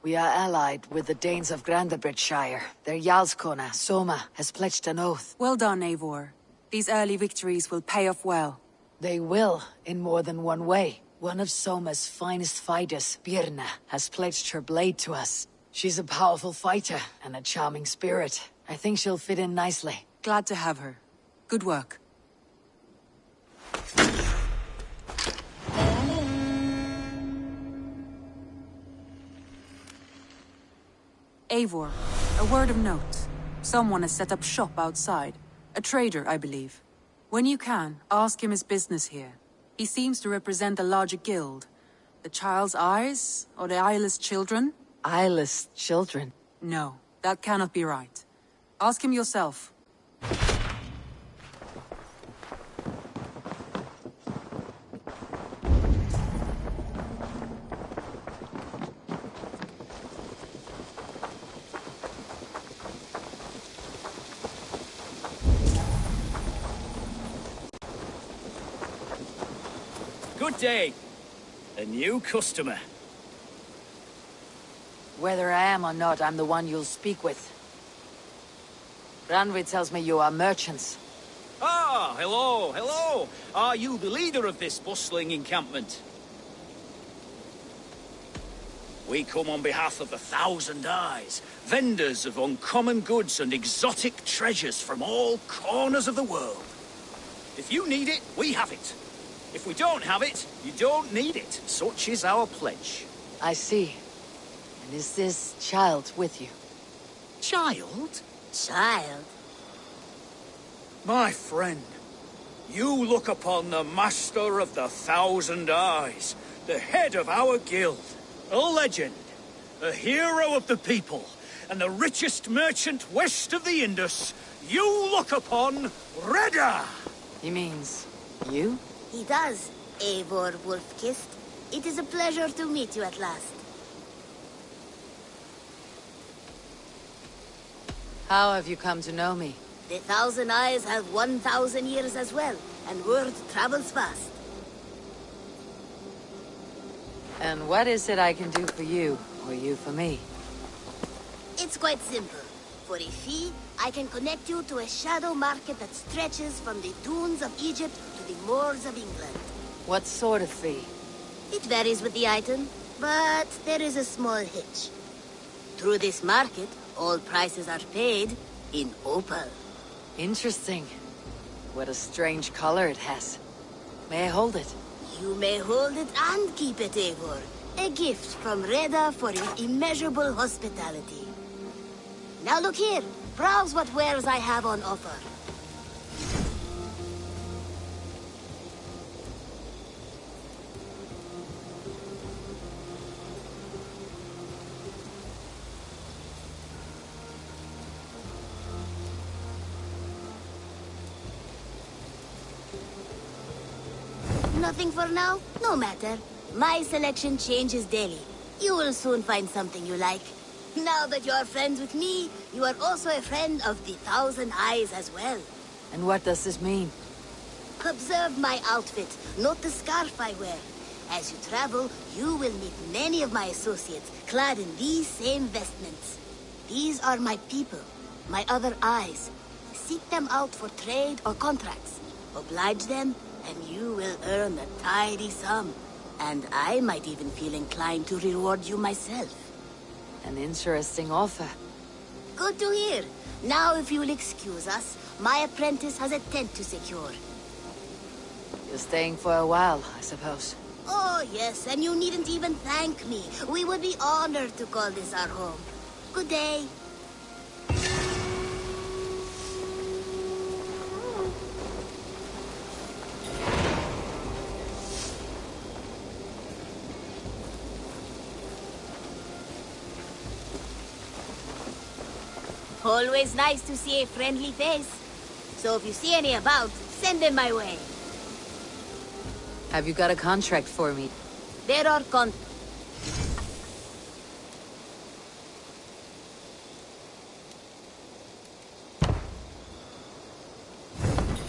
We are allied with the Danes of Grandabridgeshire. Their Jarlskona, Soma, has pledged an oath. Well done, Eivor. These early victories will pay off well. They will, in more than one way. One of Soma's finest fighters, Birna, has pledged her blade to us. She's a powerful fighter and a charming spirit. I think she'll fit in nicely. Glad to have her. Good work. Eivor, a word of note. Someone has set up shop outside. A trader, I believe. When you can, ask him his business here. He seems to represent a larger guild. The Child's Eyes? Or the Eyeless Children? Eyeless children? No, that cannot be right. Ask him yourself. Good day. A new customer. Whether I am or not, I'm the one you'll speak with. Randvi tells me you are merchants. Ah, hello, hello. Are you the leader of this bustling encampment? We come on behalf of the Thousand Eyes, vendors of uncommon goods and exotic treasures from all corners of the world. If you need it, we have it. If we don't have it, you don't need it. Such is our pledge. I see. And is this child with you? Child? Child? My friend, you look upon the master of the Thousand Eyes, the head of our guild, a legend, a hero of the people, and the richest merchant west of the Indus. You look upon Reda! He means you? He does, Eivor Wolf-Kissed. It is a pleasure to meet you at last. How have you come to know me? The Thousand Eyes have 1,000 years as well, and word travels fast. And what is it I can do for you, or you for me? It's quite simple. For a fee, I can connect you to a shadow market that stretches from the dunes of Egypt to the moors of England. What sort of fee? It varies with the item, but there is a small hitch. Through this market, all prices are paid in opal. Interesting. What a strange color it has. May I hold it? You may hold it and keep it, Eivor. A gift from Reda for your immeasurable hospitality. Now look here. Browse what wares I have on offer. Nothing for now? No matter. My selection changes daily. You will soon find something you like. Now that you are friends with me, you are also a friend of the Thousand Eyes as well. And what does this mean? Observe my outfit, note the scarf I wear. As you travel, you will meet many of my associates, clad in these same vestments. These are my people, my other eyes. Seek them out for trade or contracts. Oblige them, and you will earn a tidy sum. And I might even feel inclined to reward you myself. An interesting offer. Good to hear. Now, if you will excuse us, my apprentice has a tent to secure. You're staying for a while, I suppose. Oh, yes, and you needn't even thank me. We would be honored to call this our home. Good day. Always nice to see a friendly face. So if you see any about, send them my way. Have you got a contract for me? There are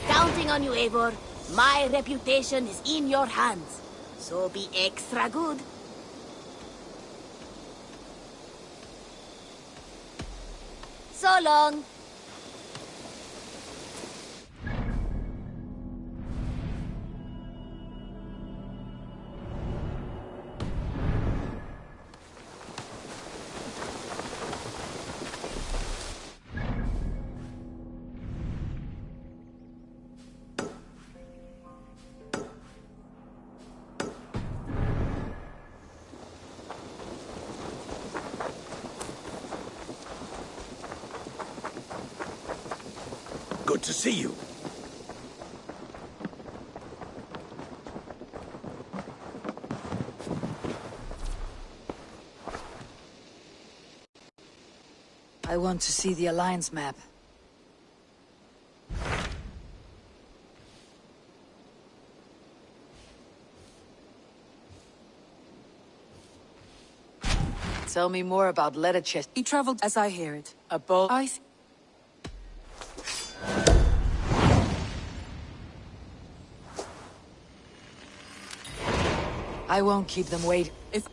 counting on you, Eivor. My reputation is in your hands. So be extra good. So long. Good to see you. I want to see the Alliance map. Tell me more about Letterchest. He traveled as I hear it. A bold... I won't keep them waiting. If...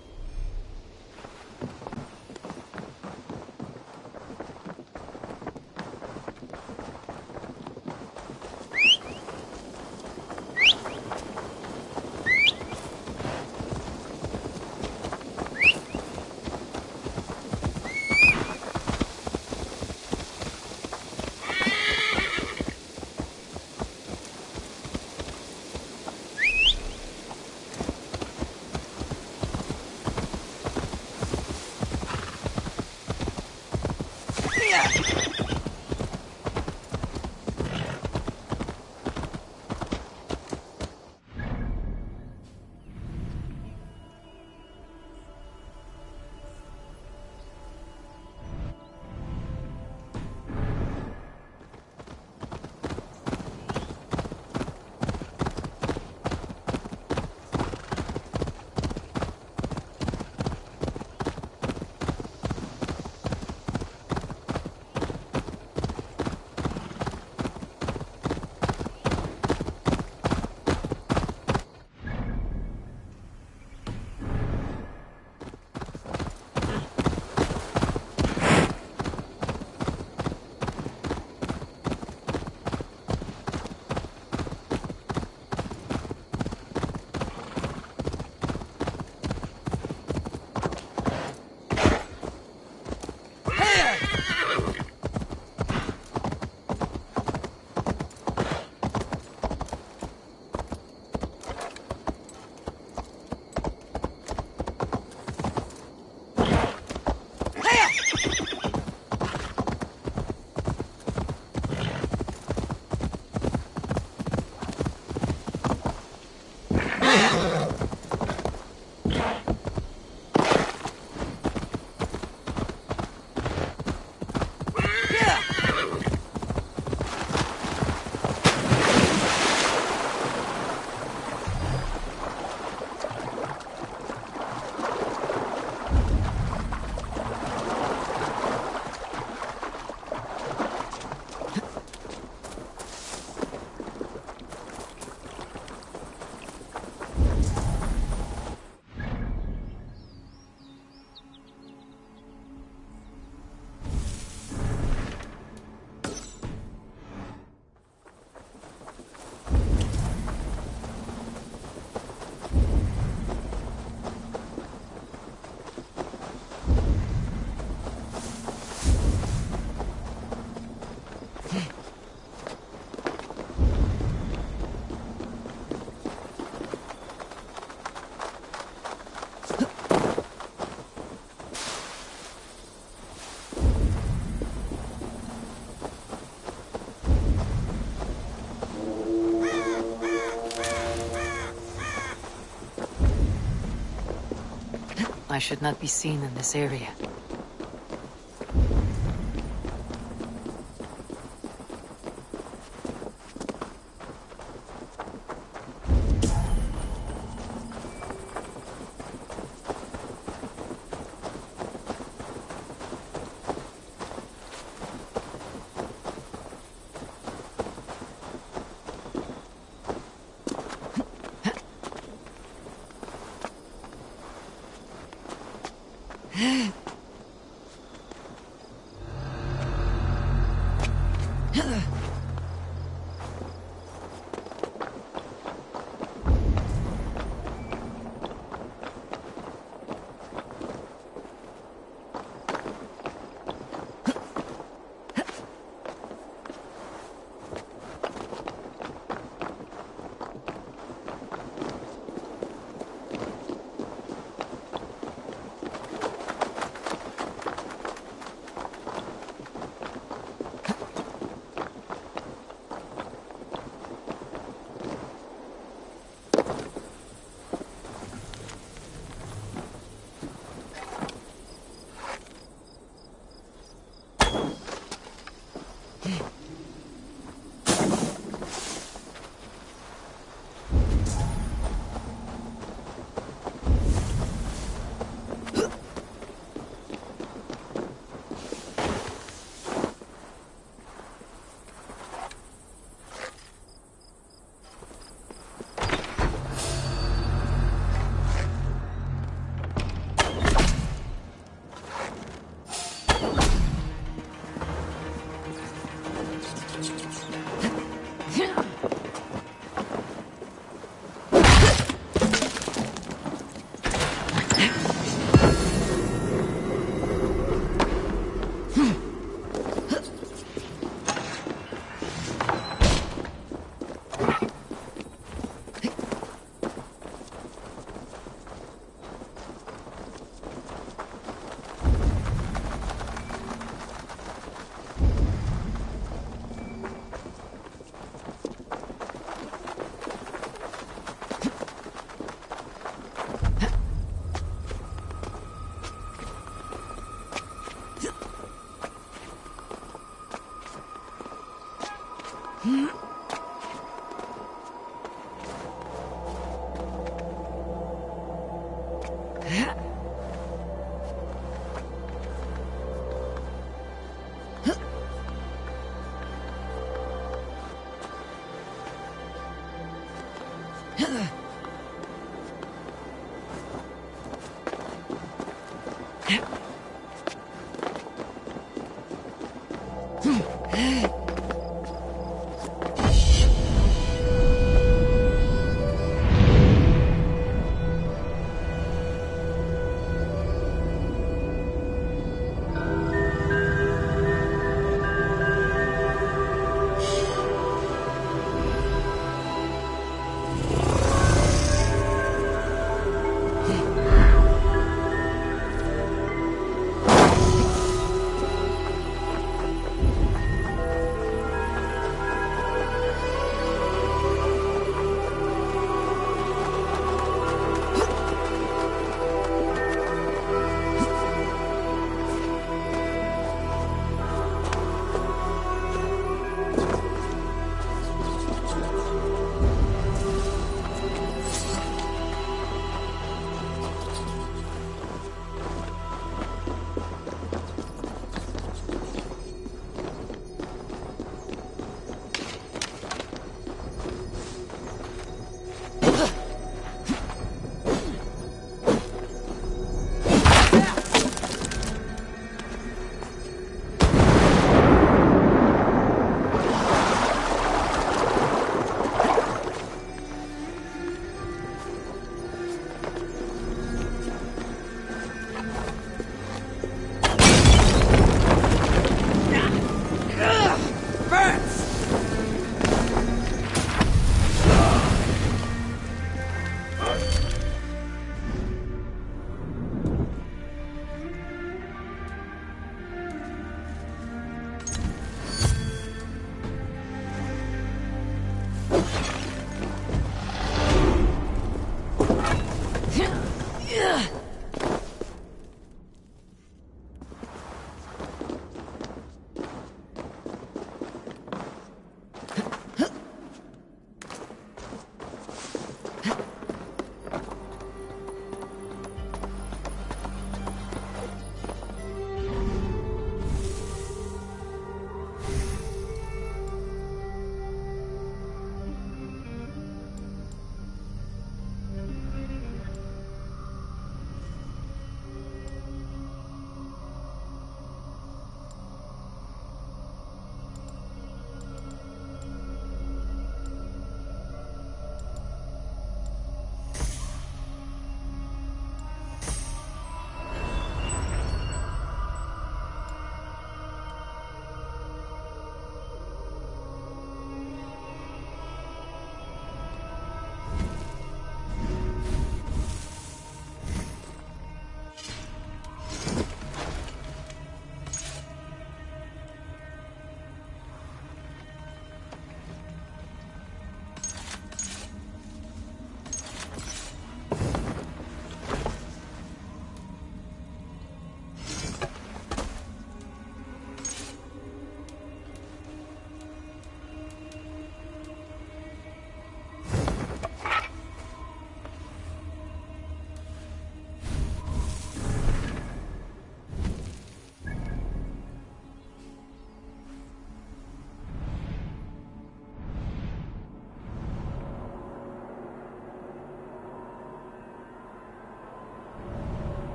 I should not be seen in this area.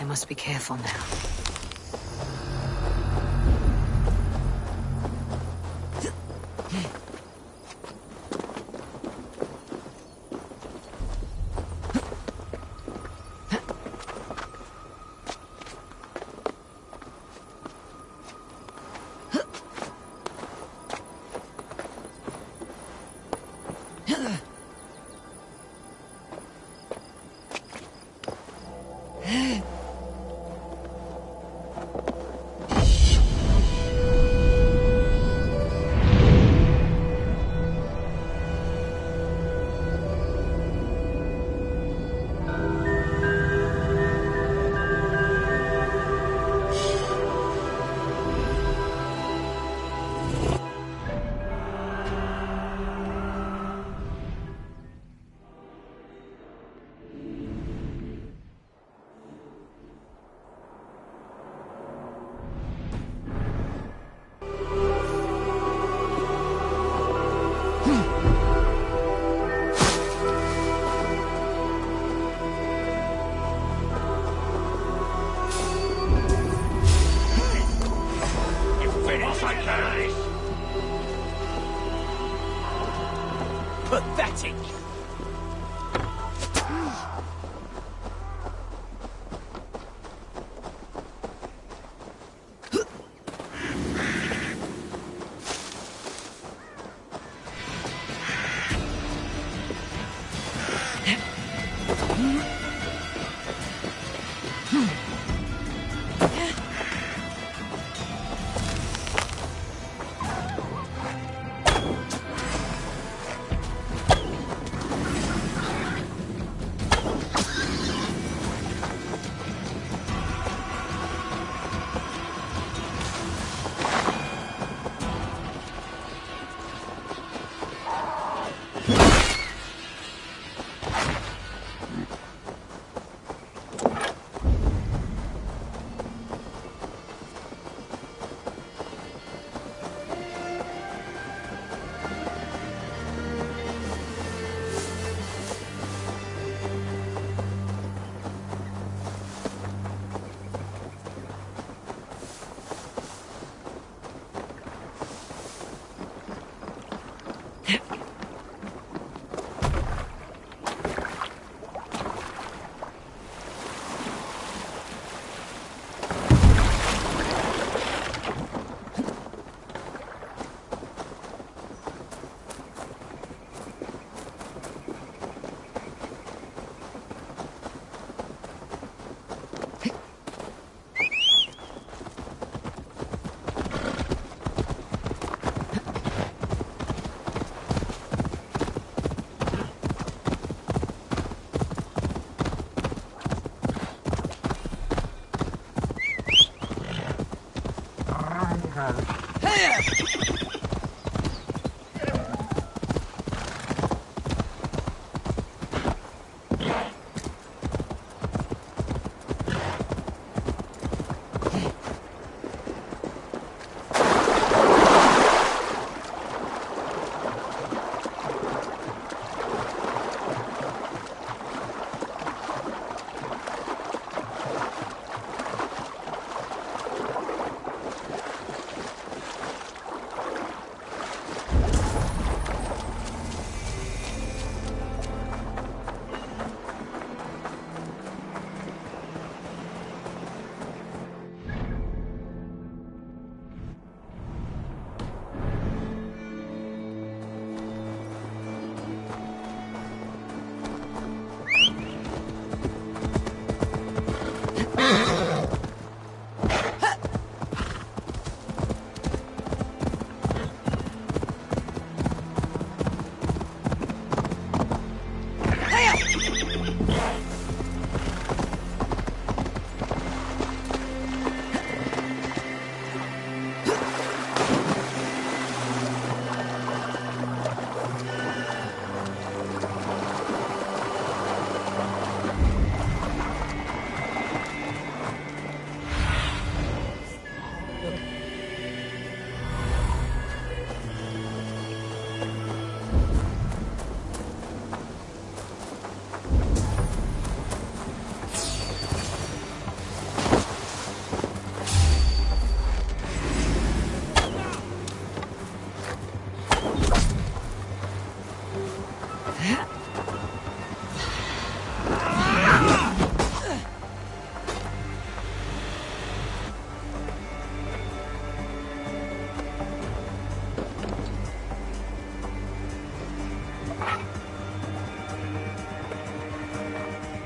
must be careful now. Pathetic!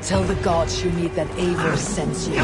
Tell the gods you need that Eivor sends you.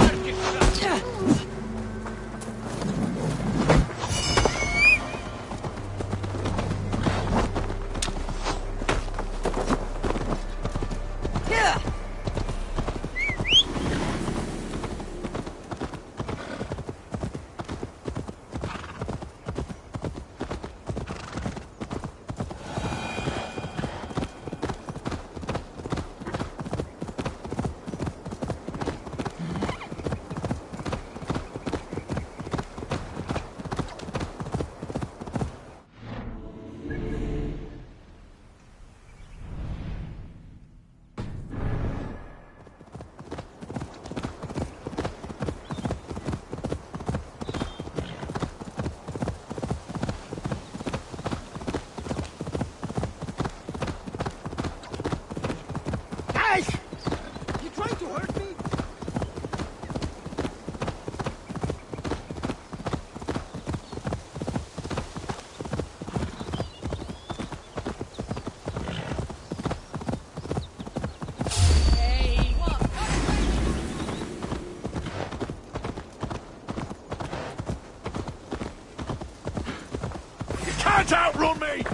Can't outrun me!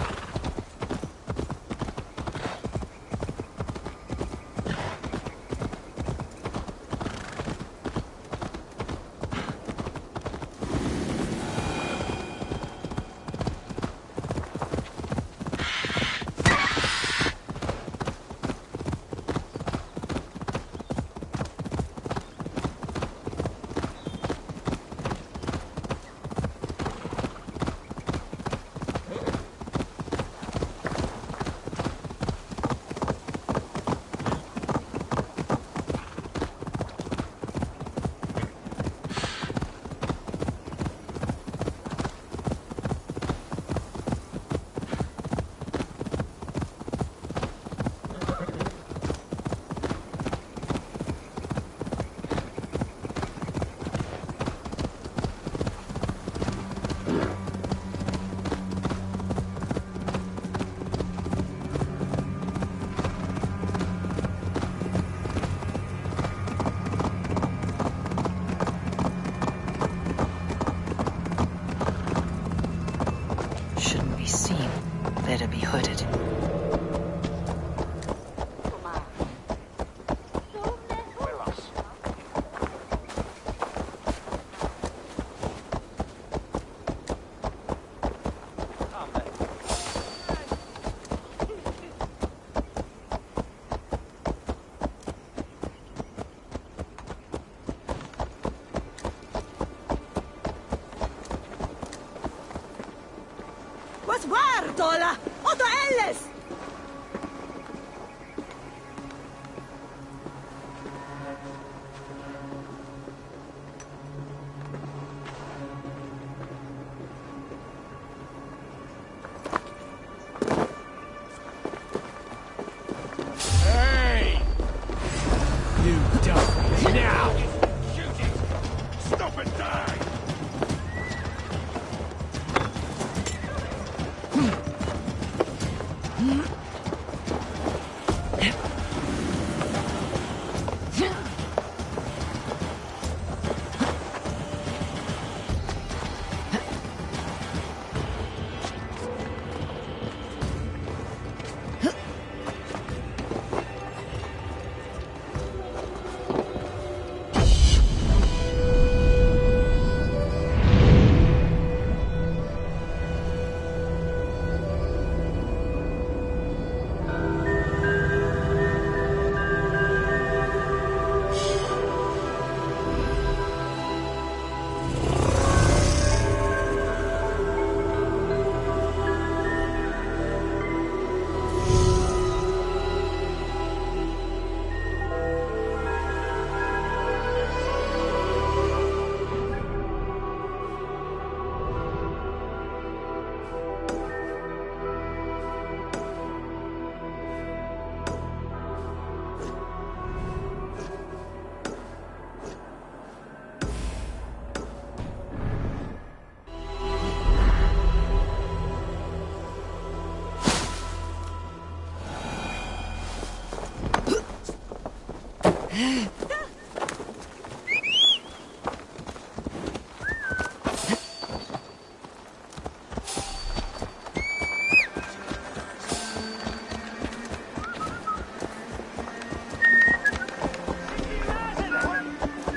Better be hooded. What's waar, Dola? Otto Ellis! Hey! You don't. Now! Shoot it! Stop and die!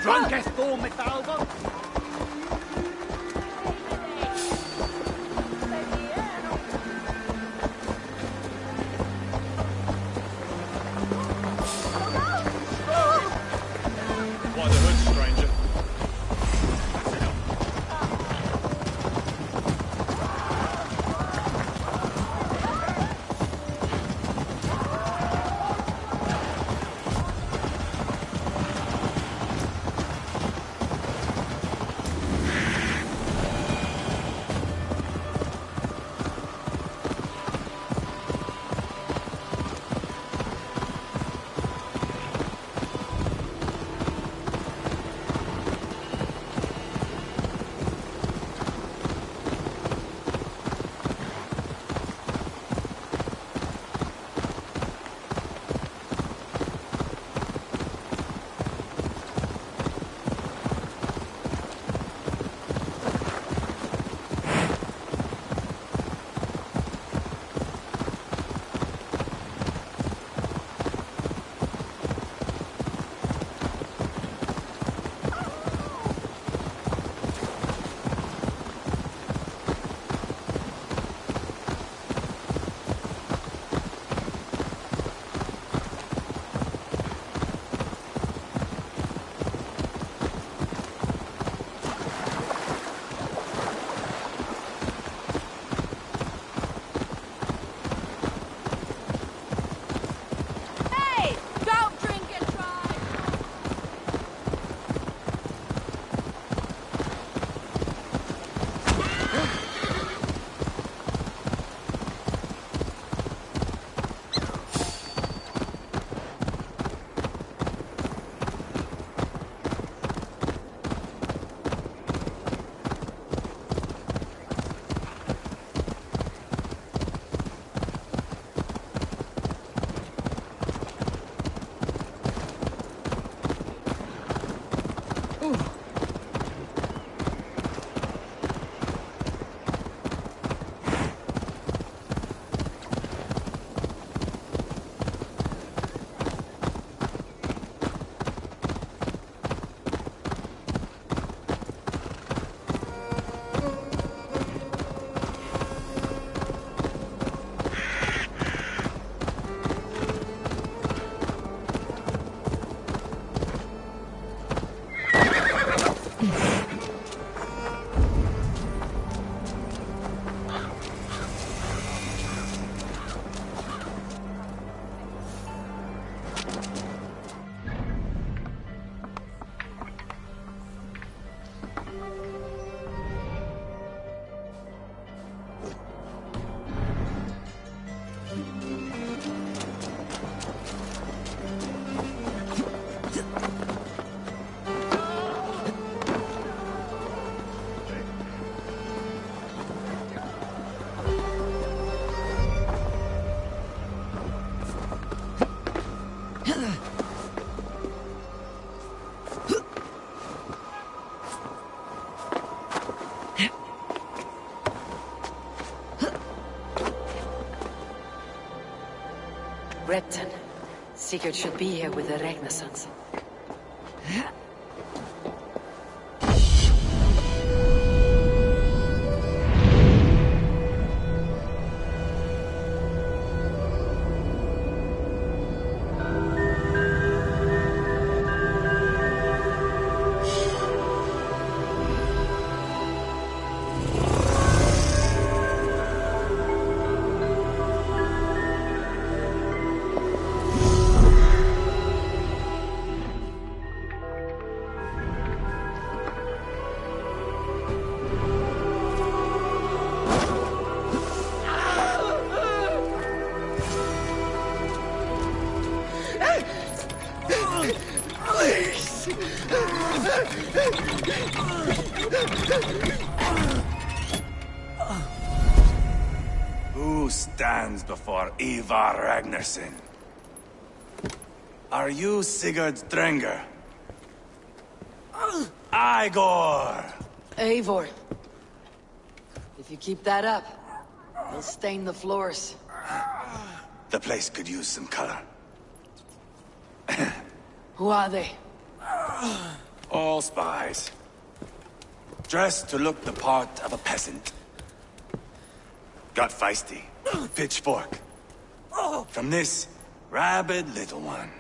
Drunkest form, Miss Alva. Why the hood, stranger? Repton. Sigurd should be here with the Ragnarsons. Who stands before Ivar Ragnarsson? Are you Sigurd Drenger? Igor! Eivor. If you keep that up, you'll stain the floors. The place could use some color. Who are they? All spies. Dressed to look the part of a peasant. Got feisty. Pitchfork. From this rabid little one.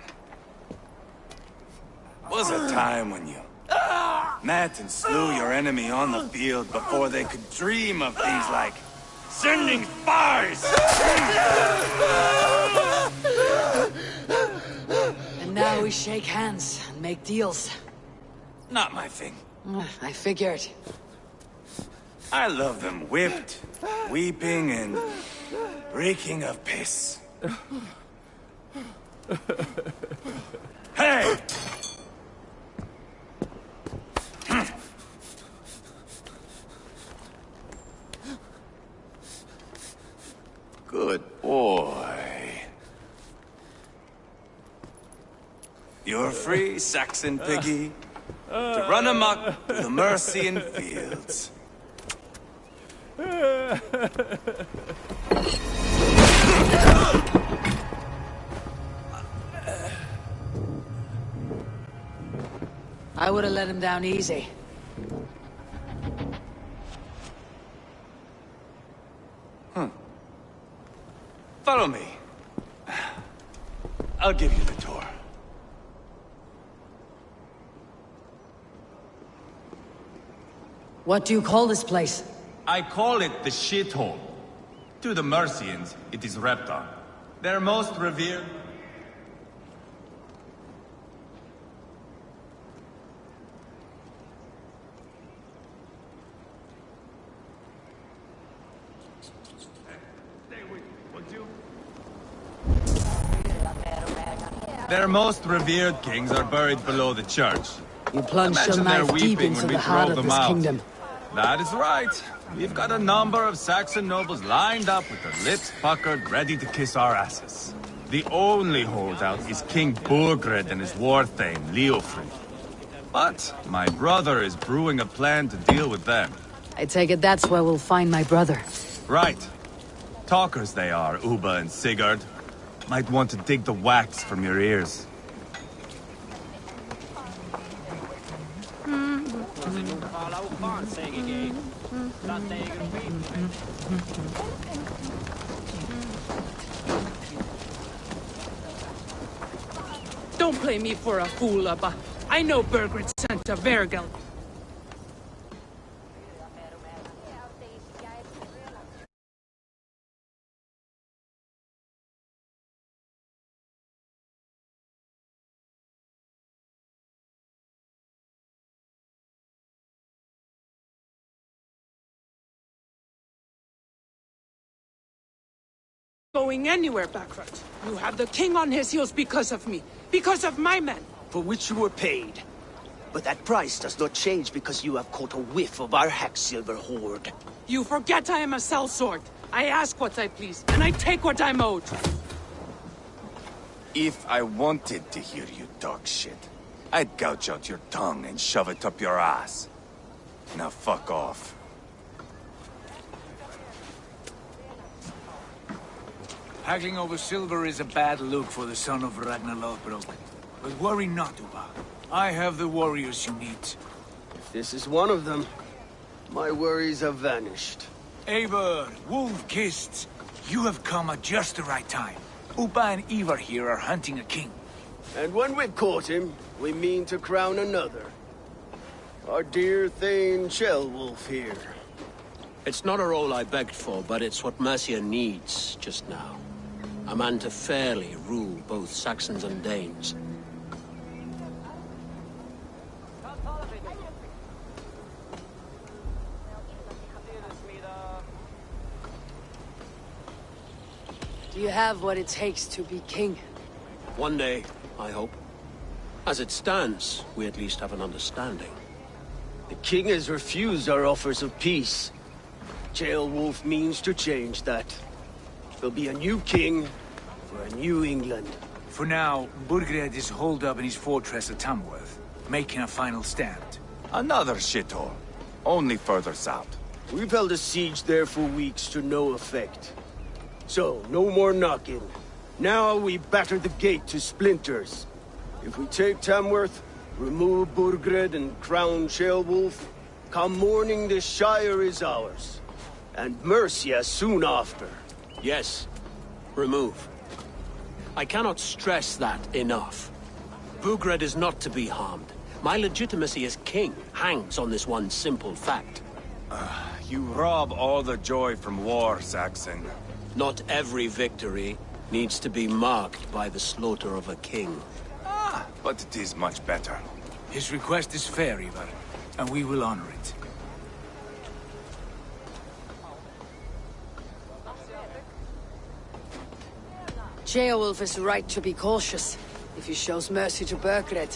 Was a time when you met and slew your enemy on the field before they could dream of things like sending spies! And now we shake hands and make deals. Not my thing. I figured. I love them whipped, weeping, and reeking of piss. Hey! Good boy. You're free, Saxon piggy, to run amok through the Mercian fields. I would have let him down easy. Follow me. I'll give you the tour. What do you call this place? I call it the shithole. To the Mercians, it is Repton. Their most revered... Their most revered kings are buried below the church. You plunged your Imagine they're knife deep weeping into when we the heart throw of them this out. kingdom. That is right. We've got a number of Saxon nobles lined up with their lips puckered, ready to kiss our asses. The only holdout is King Burgred and his war thane, Leofrid. But my brother is brewing a plan to deal with them. I take it that's where we'll find my brother. Right. Talkers they are, Uba and Sigurd. Might want to dig the wax from your ears. Don't play me for a fool, Abba. I know Burgred sent to Vergel. Going anywhere, Backrot. You have the king on his heels because of me. Because of my men. For which you were paid. But that price does not change because you have caught a whiff of our Hacksilver hoard. You forget I am a sellsword. I ask what I please, and I take what I'm owed. If I wanted to hear you talk shit, I'd gouge out your tongue and shove it up your ass. Now fuck off. Haggling over silver is a bad look for the son of Ragnar Lothbrok. But worry not, Uba. I have the warriors you need. If this is one of them, my worries have vanished. Eivor, Wolf-Kissed, you have come at just the right time. Uba and Ivar here are hunting a king. And when we've caught him, we mean to crown another. Our dear Thane Shellwolf here. It's not a role I begged for, but it's what Mercia needs just now. A man to fairly rule both Saxons and Danes. Do you have what it takes to be king? One day, I hope. As it stands, we at least have an understanding. The king has refused our offers of peace. Jailwolf means to change that. There'll be a new king for a new England. For now, Burgred is holed up in his fortress at Tamworth, making a final stand. Another shithole. Only further south. We've held a siege there for weeks to no effect. So, no more knocking. Now we batter the gate to splinters. If we take Tamworth, remove Burgred and crown Sheolwulf, come morning the Shire is ours. And Mercia soon after. Yes. Remove. I cannot stress that enough. Burgred is not to be harmed. My legitimacy as king hangs on this one simple fact. You rob all the joy from war, Saxon. Not every victory needs to be marked by the slaughter of a king. But it is much better. His request is fair, Ivar, and we will honor it. Ceolwulf is right to be cautious. If he shows mercy to Burgred,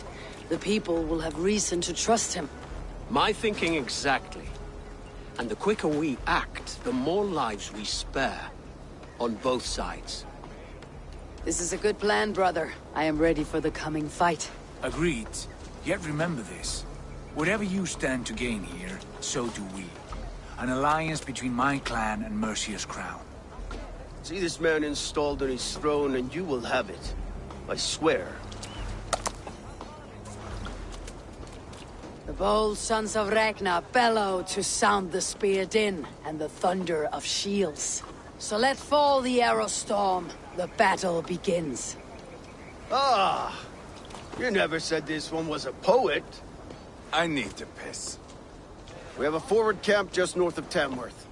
the people will have reason to trust him. My thinking exactly. And the quicker we act, the more lives we spare. On both sides. This is a good plan, brother. I am ready for the coming fight. Agreed. Yet remember this. Whatever you stand to gain here, so do we. An alliance between my clan and Mercia's crown. See this man installed on his throne and you will have it. I swear. The bold sons of Ragnar bellow to sound the spear din and the thunder of shields. So let fall the arrow storm. The battle begins. Ah! You never said this one was a poet. I need to piss. We have a forward camp just north of Tamworth.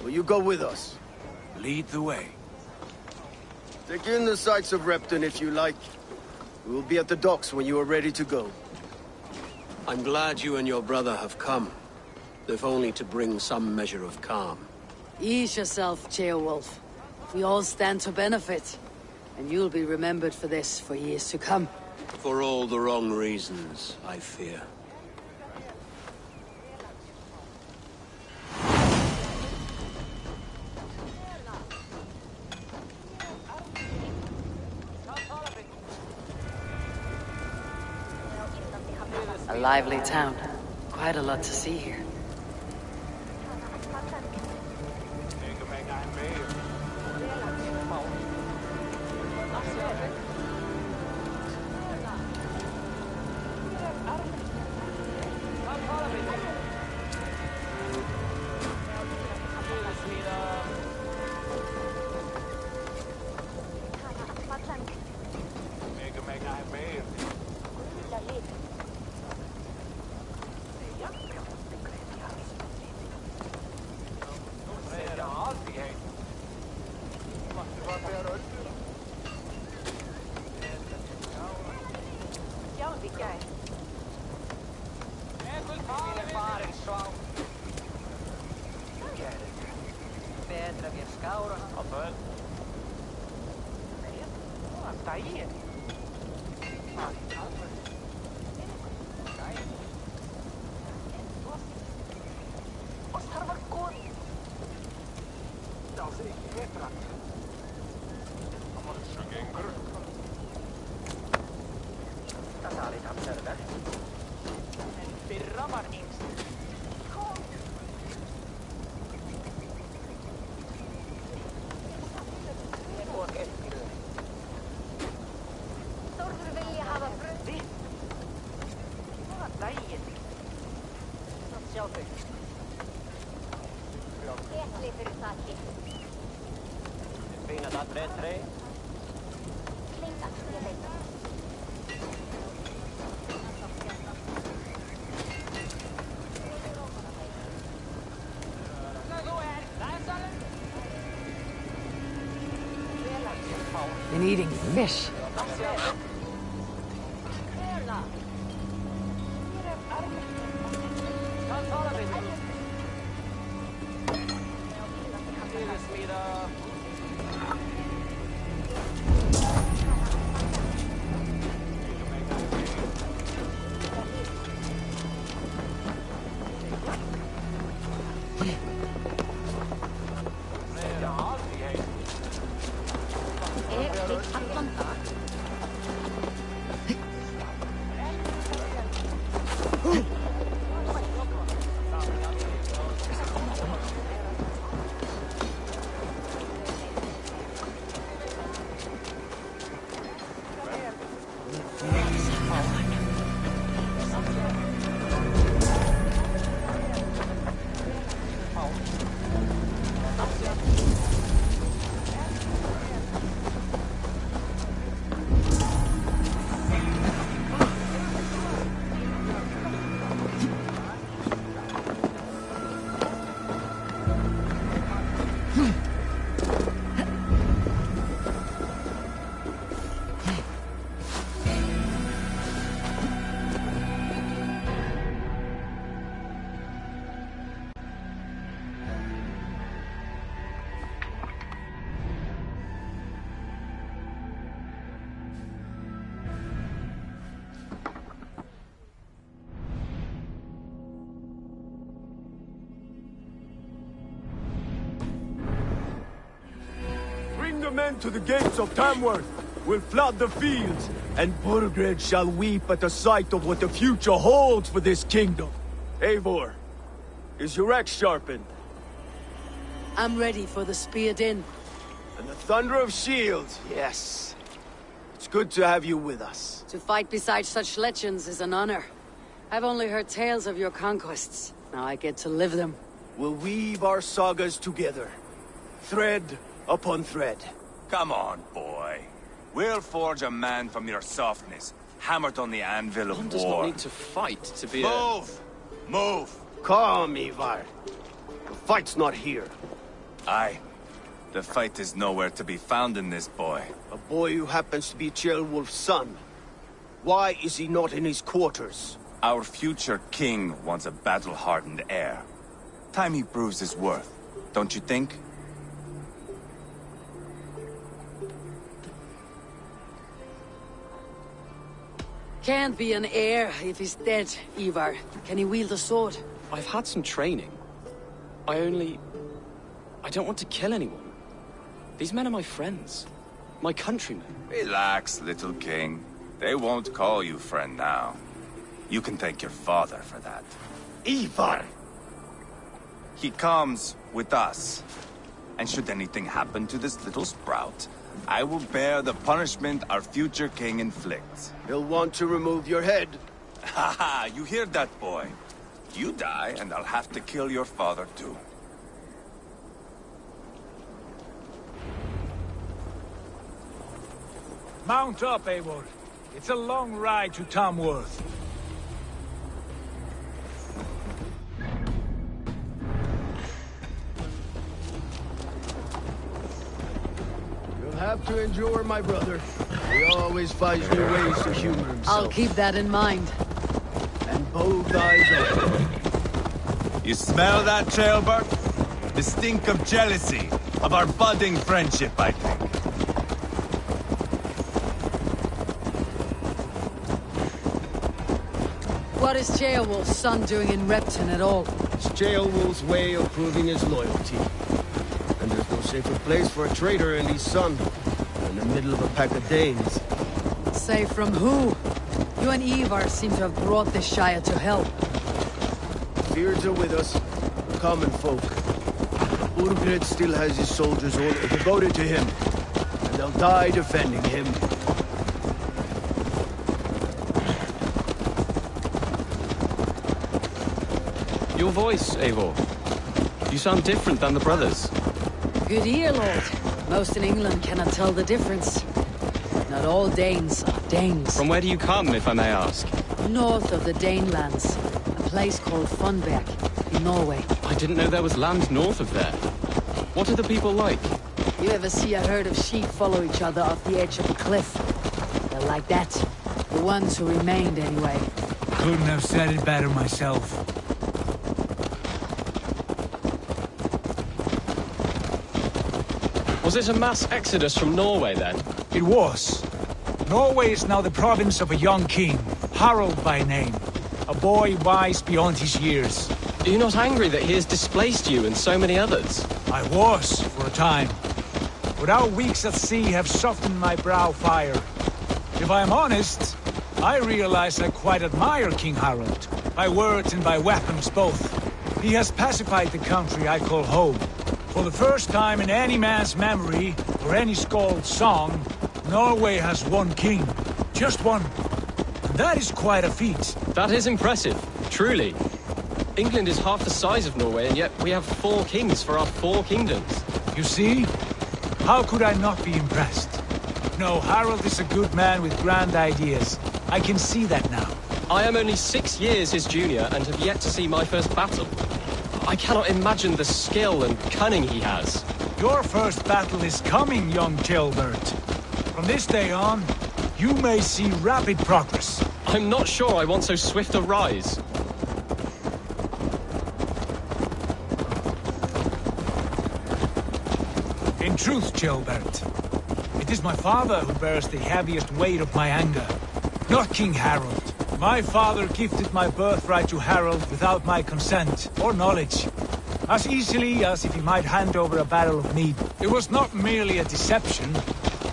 Will you go with us? Lead the way. Take in the sights of Repton if you like. We will be at the docks when you are ready to go. I'm glad you and your brother have come. If only to bring some measure of calm. Ease yourself, Ceolwulf. We all stand to benefit. And you'll be remembered for this for years to come. For all the wrong reasons, I fear. A lively town. Quite a lot to see here. Been eating fish. men to the gates of Tamworth. We'll flood the fields, and Burgred shall weep at the sight of what the future holds for this kingdom. Eivor, is your axe sharpened? I'm ready for the spear din. And the thunder of shields, yes. It's good to have you with us. To fight beside such legends is an honor. I've only heard tales of your conquests. Now I get to live them. We'll weave our sagas together. Thread upon thread. Come on, boy. We'll forge a man from your softness, hammered on the anvil of One war. does not need to fight to be Move! Move! Calm, Ivar. The fight's not here. Aye. The fight is nowhere to be found in this boy. A boy who happens to be Ceolwulf's son. Why is he not in his quarters? Our future king wants a battle-hardened heir. Time he proves his worth, don't you think? Can't be an heir if he's dead, Ivar. Can he wield a sword? I've had some training. I don't want to kill anyone. These men are my friends. My countrymen. Relax, little king. They won't call you friend now. You can thank your father for that. Ivar! He comes with us. And should anything happen to this little sprout, I will bear the punishment our future king inflicts. He'll want to remove your head. Ha ha! You hear that, boy? You die, and I'll have to kill your father, too. Mount up, Eivor. It's a long ride to Tamworth. You'll have to endure, my brother. He always finds new ways to humor himself. I'll keep that in mind. And both eyes open. You smell that, Trailbert? The stink of jealousy, of our budding friendship, I think. What is Ceolwulf's son doing in Repton at all? It's Ceolwulf's way of proving his loyalty. And there's no safer place for a traitor and his son than in the middle of a pack of Danes. Safe from who? You and Ivar seem to have brought this Shire to hell. Beards are with us, common folk. Burgred still has his soldiers all devoted to him, and they'll die defending him. Your voice, Eivor. You sound different than the brothers. Good ear, Lord. Most in England cannot tell the difference. Not all Danes are Danes. From where do you come, if I may ask? North of the Danelands. A place called Funberg, in Norway. I didn't know there was land north of there. What are the people like? You ever see a herd of sheep follow each other off the edge of a cliff? They're like that. The ones who remained, anyway. Couldn't have said it better myself. Was it a mass exodus from Norway, then? It was. Norway is now the province of a young king, Harald by name. A boy wise beyond his years. Are you not angry that he has displaced you and so many others? I was, for a time. But our weeks at sea have softened my brow fire. If I am honest, I realize I quite admire King Harald. By words and by weapons both. He has pacified the country I call home. For the first time in any man's memory, or any skald's song, Norway has one king. Just one. And that is quite a feat. That is impressive, truly. England is half the size of Norway, and yet we have 4 kings for our 4 kingdoms. You see? How could I not be impressed? No, Harald is a good man with grand ideas. I can see that now. I am only 6 years his junior, and have yet to see my first battle. I cannot imagine the skill and cunning he has. Your first battle is coming, young Ceolbert. From this day on, you may see rapid progress. I'm not sure I want so swift a rise. In truth, Ceolbert, it is my father who bears the heaviest weight of my anger, not King Harald. My father gifted my birthright to Harald without my consent or knowledge. as easily as if he might hand over a barrel of meat. It was not merely a deception,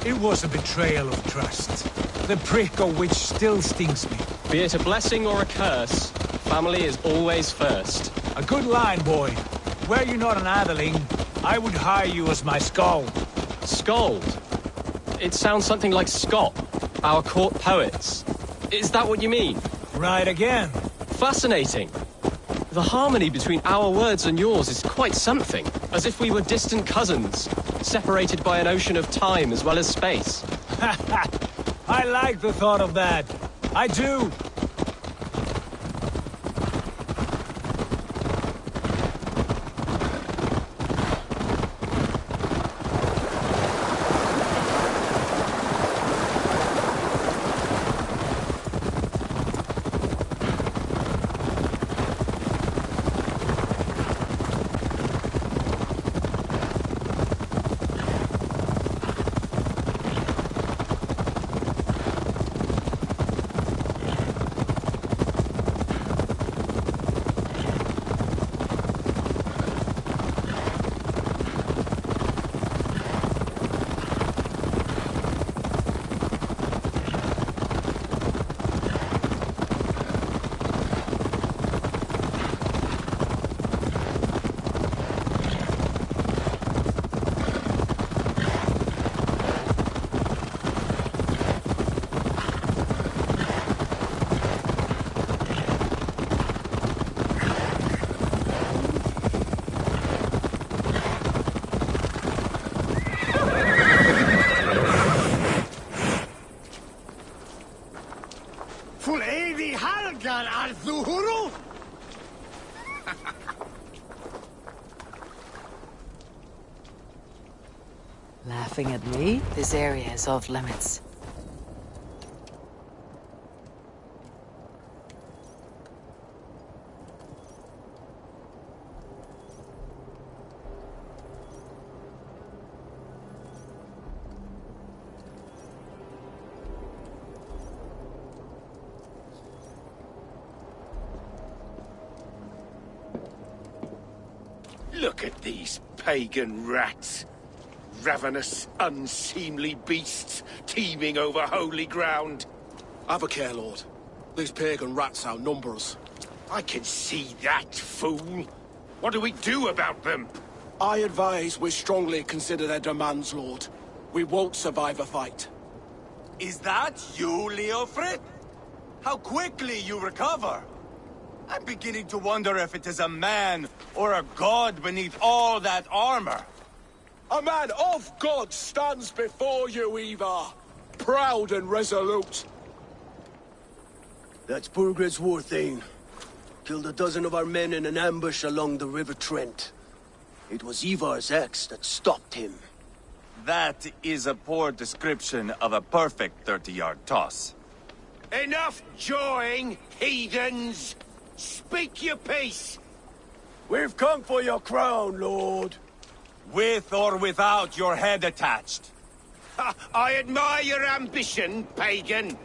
it was a betrayal of trust. The prick of which still stings me. Be it a blessing or a curse, family is always first. A good line, boy. Were you not an atheling, I would hire you as my skald. Skald? It sounds something like Scott, our court poets. Is that what you mean? Right again. Fascinating. The harmony between our words and yours is quite something. As if we were distant cousins, separated by an ocean of time as well as space. I like the thought of that. I do. Laughing at me? This area is off limits. Look at these pagan rats. Ravenous, unseemly beasts teeming over holy ground. Have a care, Lord. These pagan rats outnumber us. I can see that, fool. What do we do about them? I advise we strongly consider their demands, Lord. We won't survive a fight. Is that you, Leofrid? How quickly you recover! I'm beginning to wonder if it is a man or a god beneath all that armor. A man of God stands before you, Ivar. Proud and resolute. That's Burgred's Warthane. Killed a dozen of our men in an ambush along the River Trent. It was Ivar's axe that stopped him. That is a poor description of a perfect 30-yard toss. Enough jawing, heathens! Speak your piece! We've come for your crown, Lord. With or without your head attached. I admire your ambition, pagan.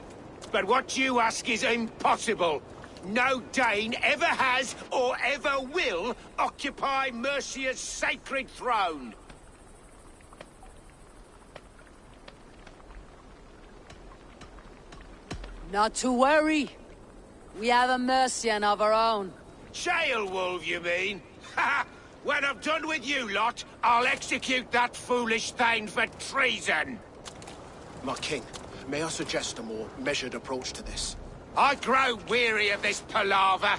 But what you ask is impossible. No Dane ever has or ever will occupy Mercia's sacred throne. Not to worry. We have a Mercian of our own. Jailwolf, you mean? Ha! When I'm done with you lot, I'll execute that foolish thing for treason. My king, may I suggest a more measured approach to this? I grow weary of this palaver.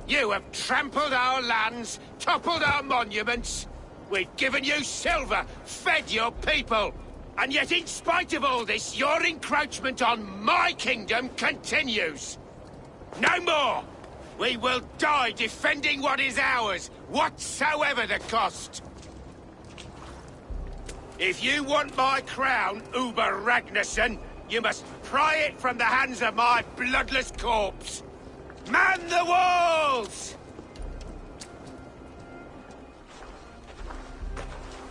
You have trampled our lands, toppled our monuments. We've given you silver, fed your people. And yet in spite of all this, your encroachment on my kingdom continues. No more! We will die defending what is ours, whatsoever the cost. If you want my crown, Uber Ragnarsson, you must pry it from the hands of my bloodless corpse. Man the walls!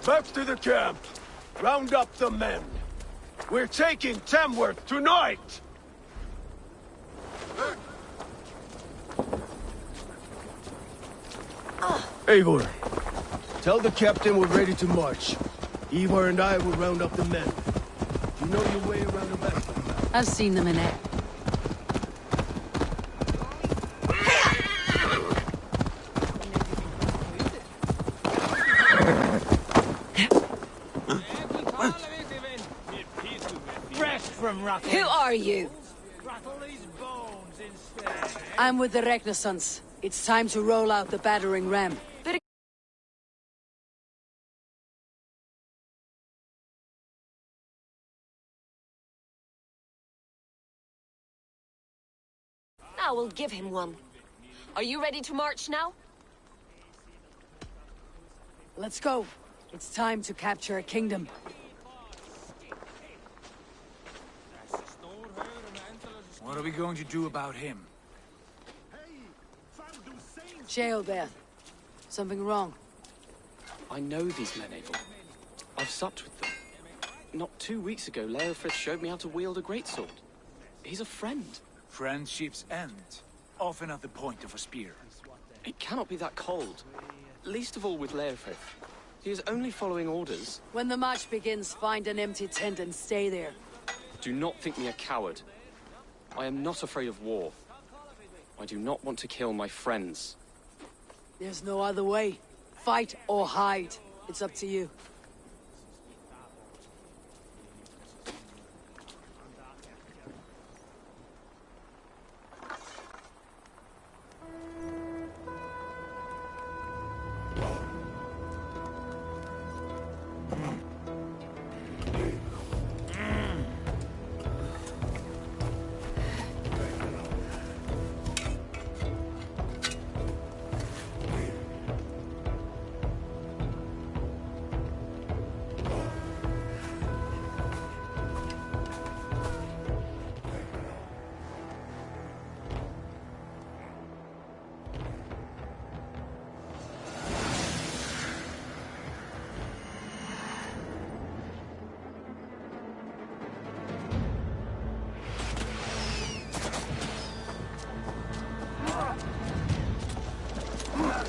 Back to the camp. Round up the men. We're taking Tamworth tonight! Eivor, Tell the captain we're ready to march. Ivar and I will round up the men. You know your way around the back. I've seen them in it. Who are you? I'm with the Renaissance. It's time to roll out the battering ram. Now we'll give him one. Are you ready to march now? Let's go. It's time to capture a kingdom. What are we going to do about him? Jail death. Something wrong. I know these men, Abel. I've supped with them. Not 2 weeks ago, Leofrith showed me how to wield a greatsword. He's a friend. Friendships end, often at the point of a spear. It cannot be that cold. Least of all with Leofrith. He is only following orders. When the march begins, find an empty tent and stay there. Do not think me a coward. I am not afraid of war. I do not want to kill my friends. There's no other way. Fight or hide. It's up to you.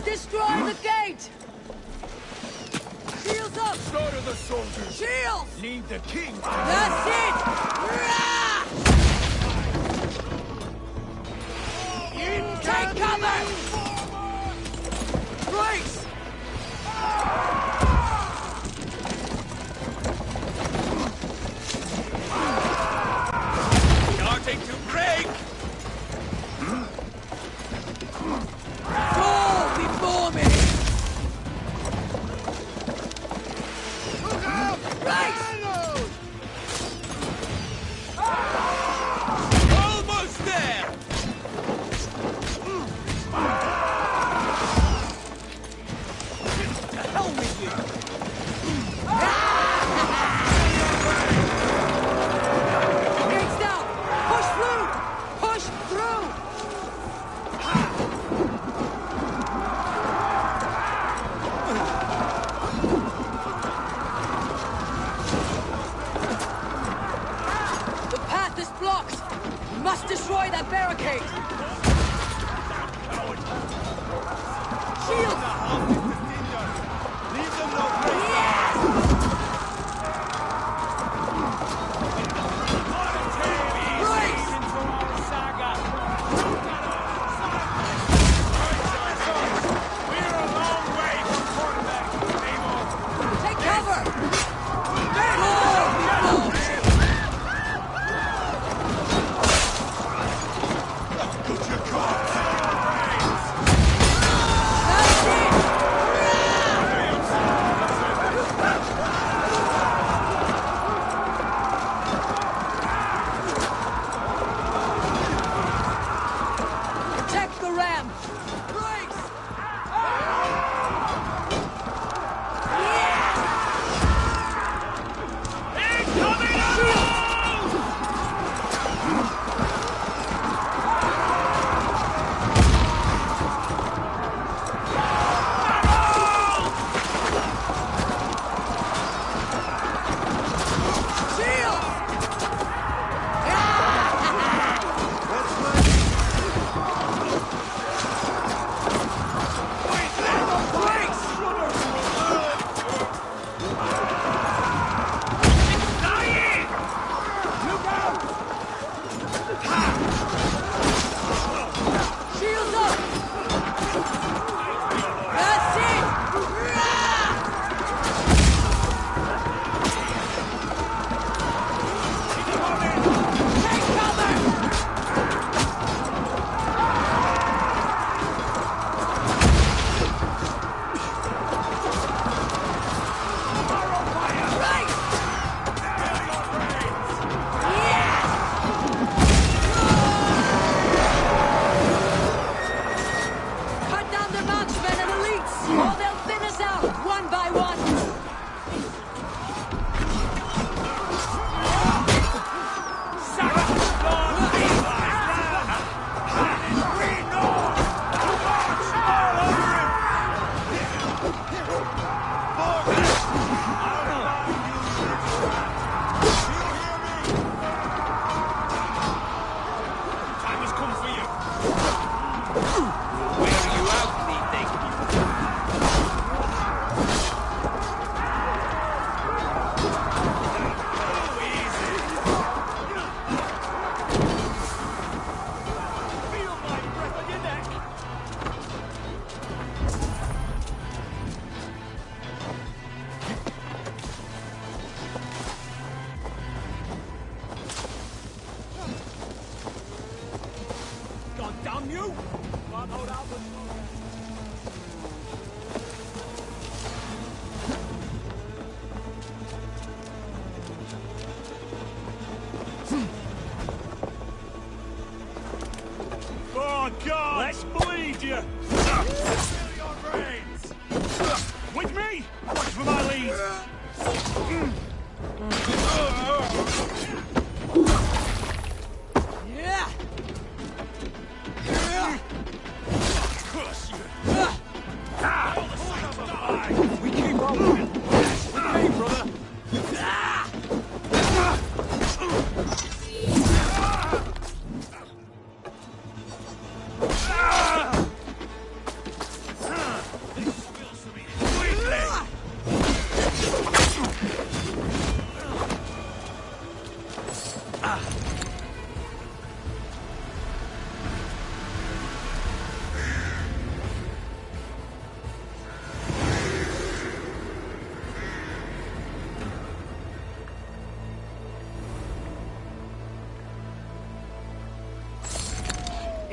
Destroy the gate! Shields up! Slaughter the soldiers! Shields! Lead the king! That's it! Rah! Take cover! Brace! Starting to break! Fall before me! Brace! Almost there! The hell with you! Gates down! Push through! Push through! The path is blocked! We must destroy that barricade! Shield! Leave them no place! Take cover! That's it! Shields up! That's it! Take cover! Cut down their marksmen and elites, or they'll thin us out one by one. Time has come for you. Where are you out, Creeed? Feel my breath on your neck. God damn you! Can't hold out much longer. Oh God! Let's bleed you! Feel your brains! With me! Watch for my lead! Yeah! Curse you! We keep on. With me, brother.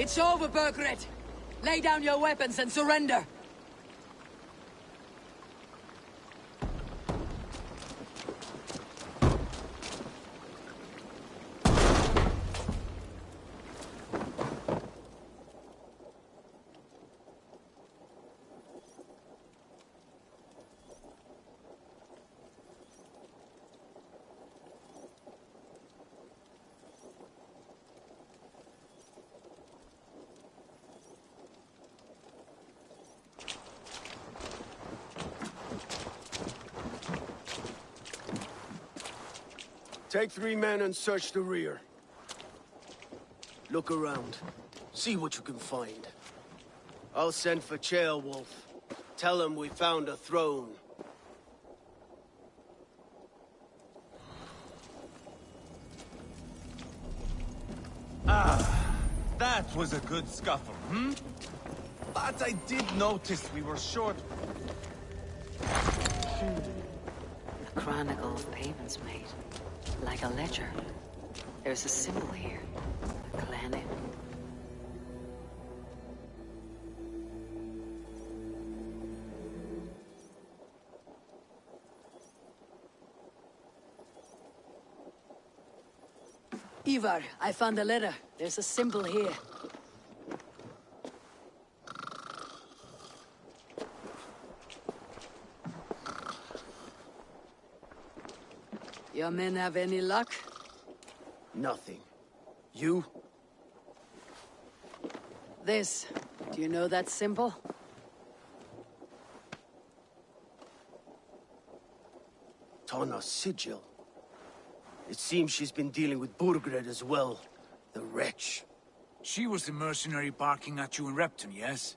It's over, Burgred. Lay down your weapons and surrender. Take 3 men and search the rear. Look around. See what you can find. I'll send for Ceolwulf. Tell him we found a throne. That was a good scuffle, hmm? But I did notice we were short. A chronicle of payments made. Like a ledger. There's a symbol here. A clan name. Ivar, I found a letter. There's a symbol here. Your men have any luck? Nothing. You? This. Do you know that symbol? Tana's sigil. It seems she's been dealing with Burgred as well. The wretch. She was the mercenary barking at you in Repton, yes?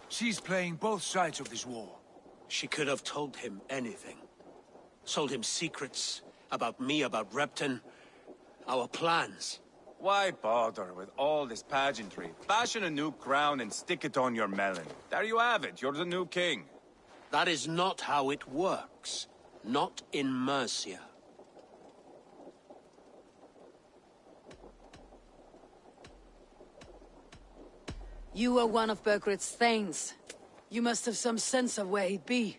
She's playing both sides of this war. She could have told him anything. Told him secrets about me, about Repton, our plans. Why bother with all this pageantry? Fashion a new crown and stick it on your melon. There you have it, you're the new king. That is not how it works. Not in Mercia. You are one of Burgred's thanes. You must have some sense of where he'd be.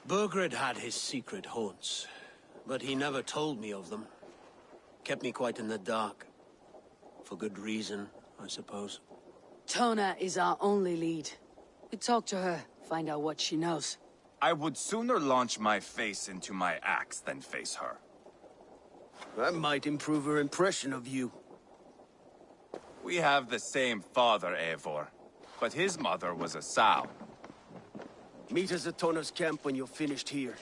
Burgred had his secret haunts, but he never told me of them. Kept me quite in the dark. For good reason, I suppose. Tona is our only lead. We talk to her, find out what she knows. I would sooner launch my face into my axe than face her. That might improve her impression of you. We have the same father, Eivor, but his mother was a sow. Meet us at Tona's camp when you're finished here.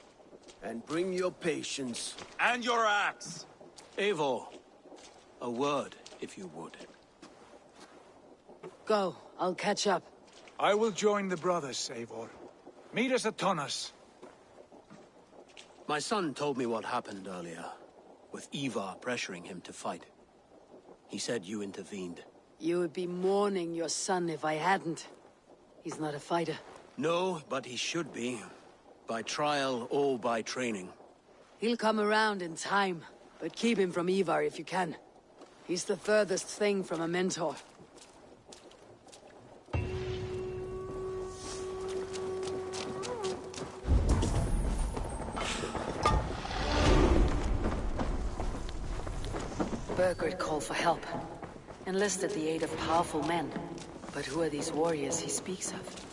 And bring your patience. And your axe! Eivor, a word, if you would. Go, I'll catch up. I will join the brothers, Eivor. Meet us at Tonas. My son told me what happened earlier, with Ivar pressuring him to fight. He said you intervened. You would be mourning your son if I hadn't. He's not a fighter. No, but he should be. By trial or by training. He'll come around in time, but keep him from Ivar if you can. He's the furthest thing from a mentor. Burgred called for help. Enlisted the aid of powerful men. But who are these warriors he speaks of?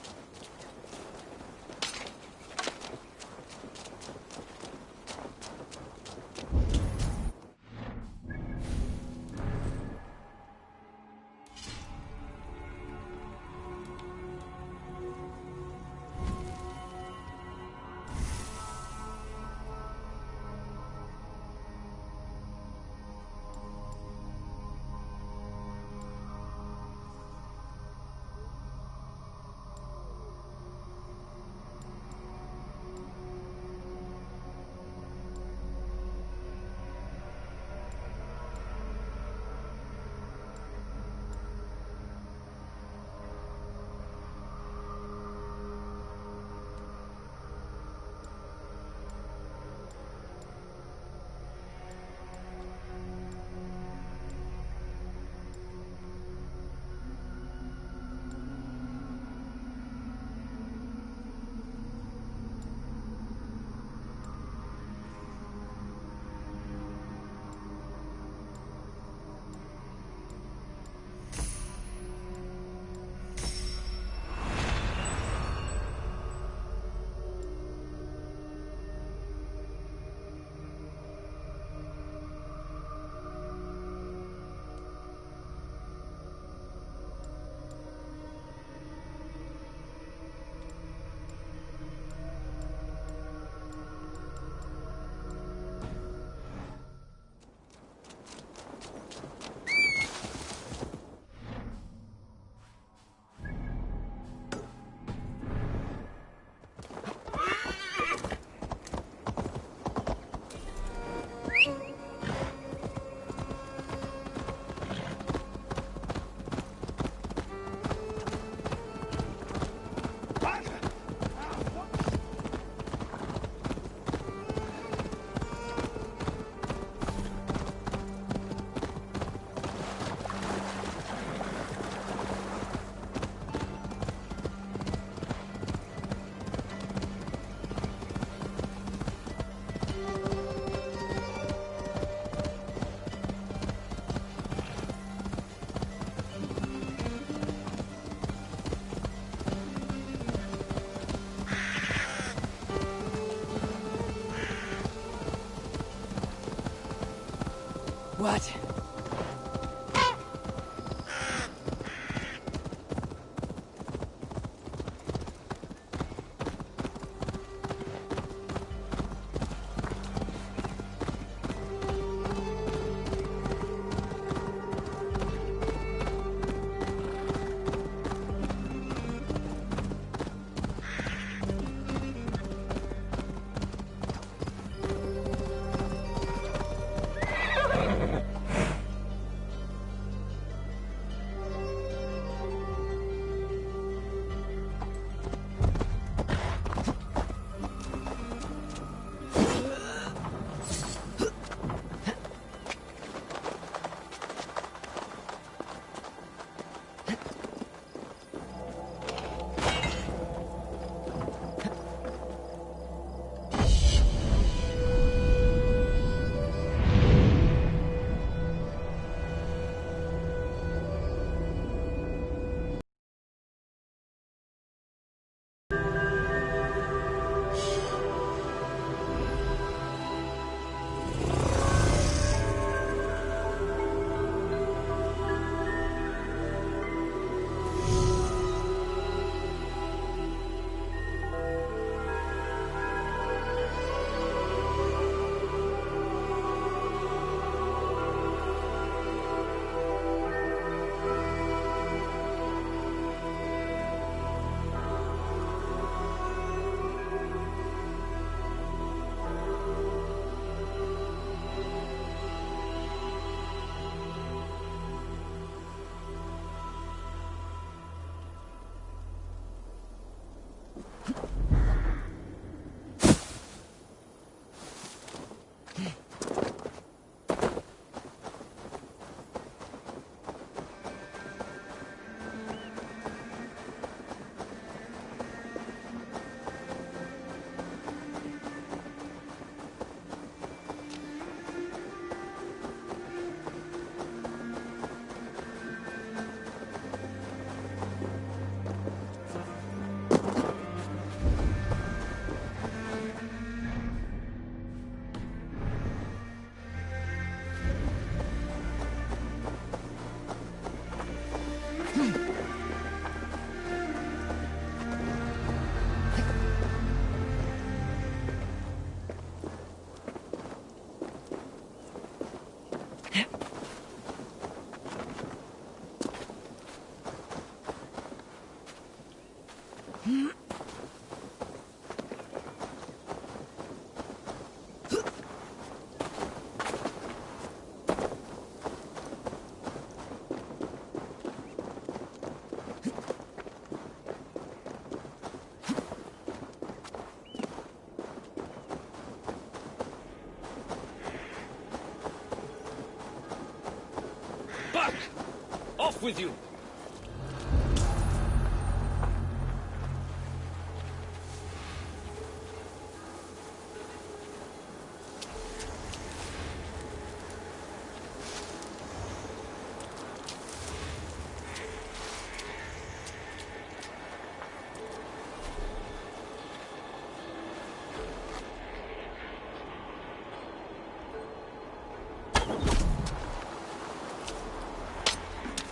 off with you!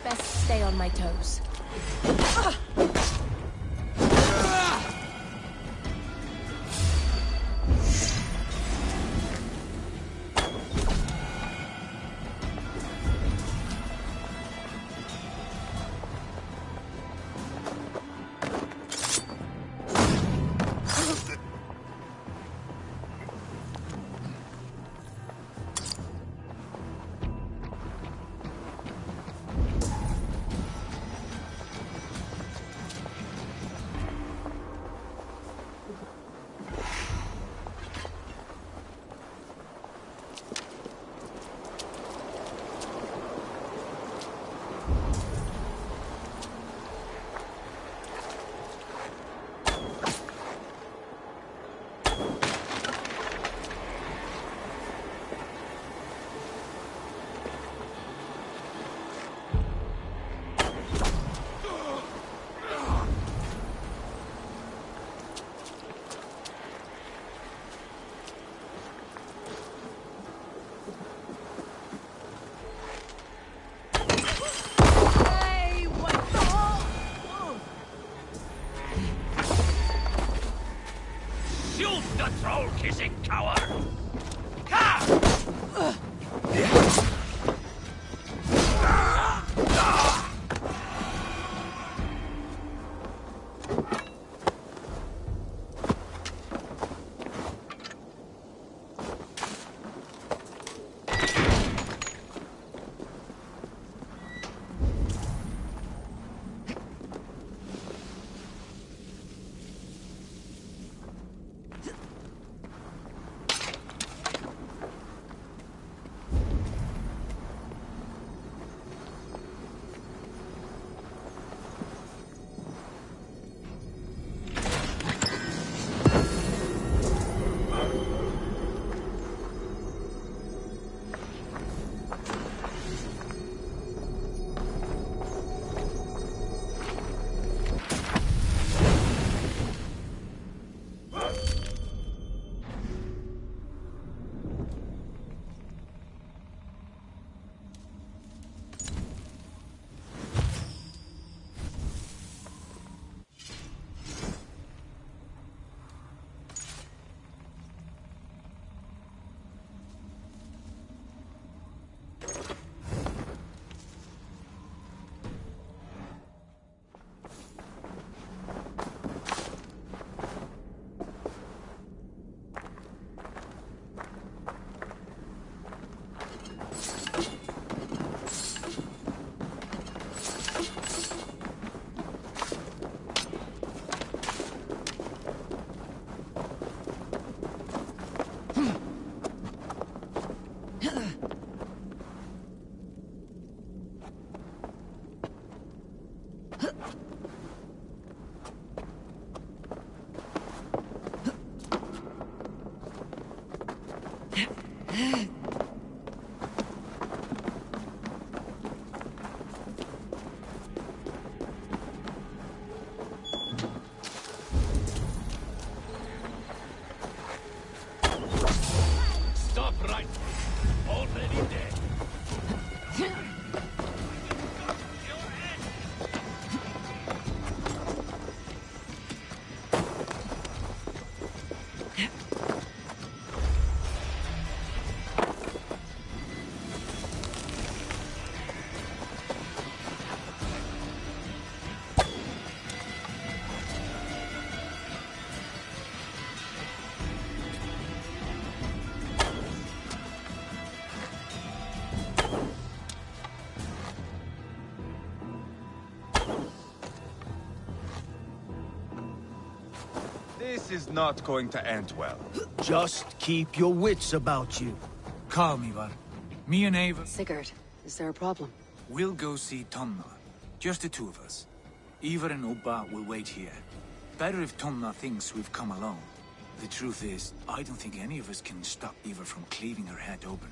Best stay on my toes. Shoot the troll-kissing coward! This is not going to end well. Just keep your wits about you. Calm, Ivar. Me and Ava... Sigurd, is there a problem? We'll go see Tonna. Just the two of us. Ivar and Ubba will wait here. Better if Tonna thinks we've come alone. The truth is, I don't think any of us can stop Ivar from cleaving her head open.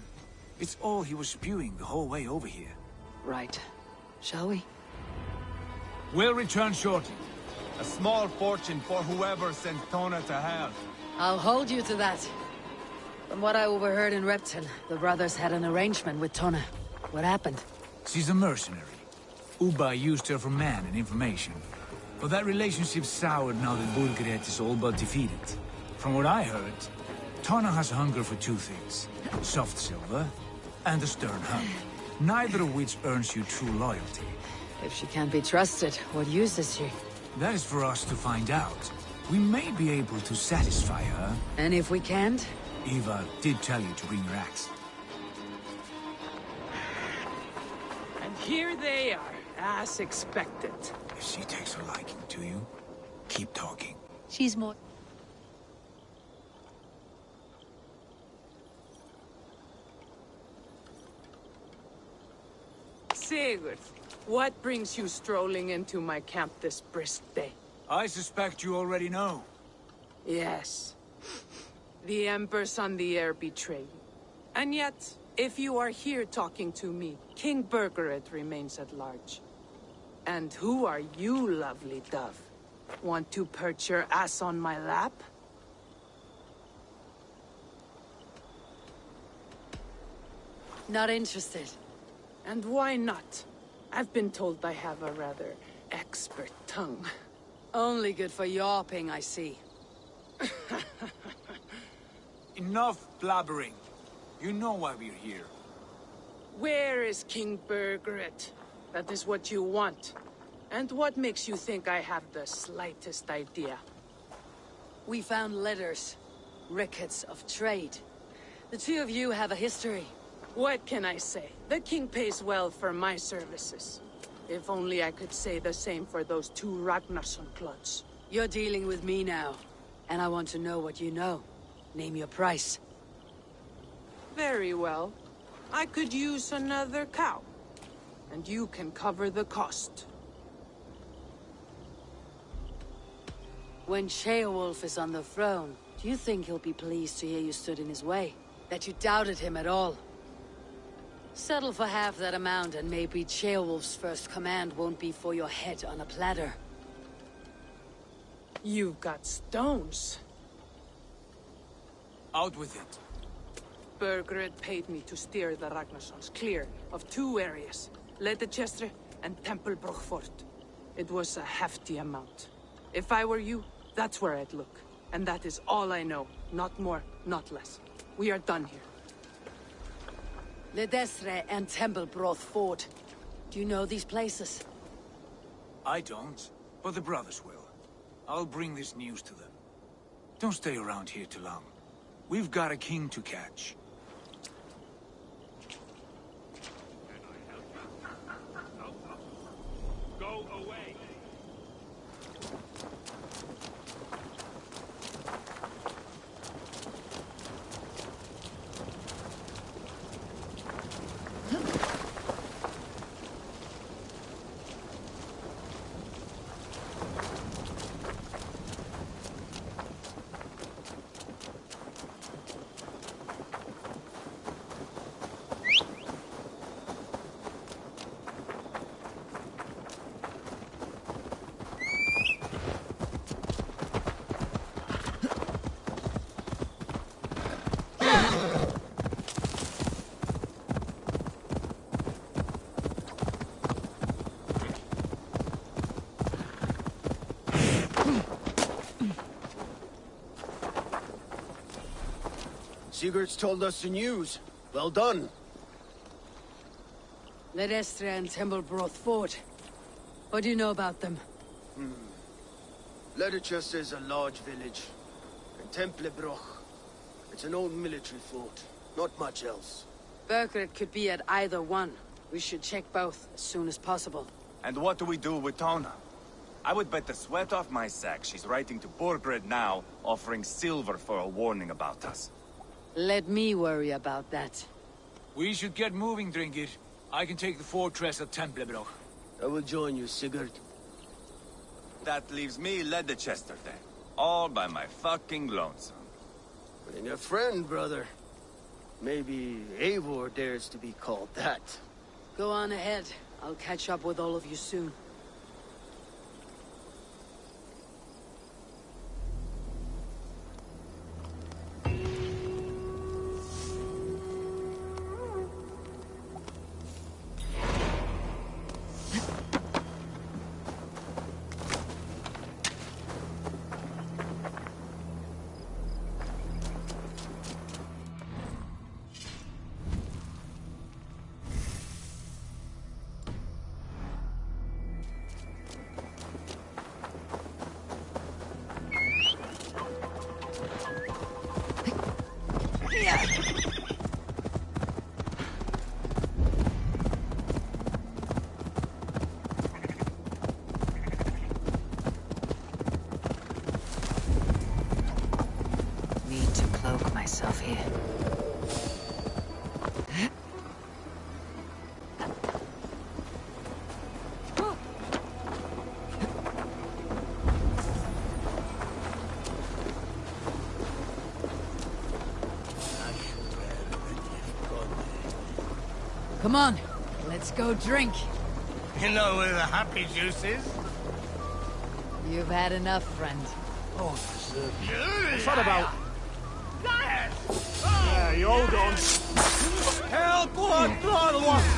It's all he was spewing the whole way over here. Right. Shall we? We'll return shortly. A small fortune for whoever sent Tona to hell. I'll hold you to that. From what I overheard in Repton, the brothers had an arrangement with Tonna. What happened? She's a mercenary. Ubba used her for man and information. But that relationship soured now that Burgred is all but defeated. From what I heard, Tonna has hunger for two things. Soft silver and a stern hug. Neither of which earns you true loyalty. If she can't be trusted, what use is she? That is for us to find out. We may be able to satisfy her. And if we can't? Eva did tell you to bring your axe. And here they are, as expected. If she takes a liking to you, keep talking. She's more... Sigurd, what brings you strolling into my camp this brisk day? I suspect you already know. Yes. The Emperor's on the air betrayed. And yet, if you are here talking to me, King Burgred remains at large. And who are you, lovely dove? Want to perch your ass on my lap? Not interested. And why not? I've been told I have a rather expert tongue. Only good for yawping, I see. Enough blabbering. You know why we're here. Where is King Burgred? That is what you want. And what makes you think I have the slightest idea? We found letters. Records of trade. The two of you have a history. What can I say? The king pays well for my services. If only I could say the same for those two Ragnarsson clods. You're dealing with me now. And I want to know what you know. Name your price. Very well. I could use another cow. And you can cover the cost. When Ceolwulf is on the throne, do you think he'll be pleased to hear you stood in his way? That you doubted him at all? Settle for half that amount and maybe Ceolwulf's first command won't be for your head on a platter. You've got stones. Out with it. Burgred paid me to steer the Ragnarssons clear of two areas, Ledechestre and Temple Fort. It was a hefty amount. If I were you, that's where I'd look. And that is all I know. Not more, not less. We are done here. Ledestre and Templebroth Fort. Do you know these places? I don't, but the brothers will. I'll bring this news to them. Don't stay around here too long. We've got a king to catch. Go away. Sigurd's told us the news. Well done. Ledestre and Templebroth Fort. What do you know about them? Ledechester is a large village. And Templebroch. It's an old military fort. Not much else. Burgred could be at either one. We should check both as soon as possible. And what do we do with Tona? I would bet the sweat off my sack she's writing to Burgred now, offering silver for a warning about us. Let me worry about that. We should get moving, Dringir. I can take the fortress at Templebroch. I will join you, Sigurd. That leaves me Leicester then. All by my fucking lonesome. Bring a friend, brother. Maybe Eivor dares to be called that. Go on ahead. I'll catch up with all of you soon. Need to cloak myself here. Come on, let's go drink. You know where the happy juice is? You've had enough, friend. Oh, What's that about? Yeah, you hold on. Help! Blood!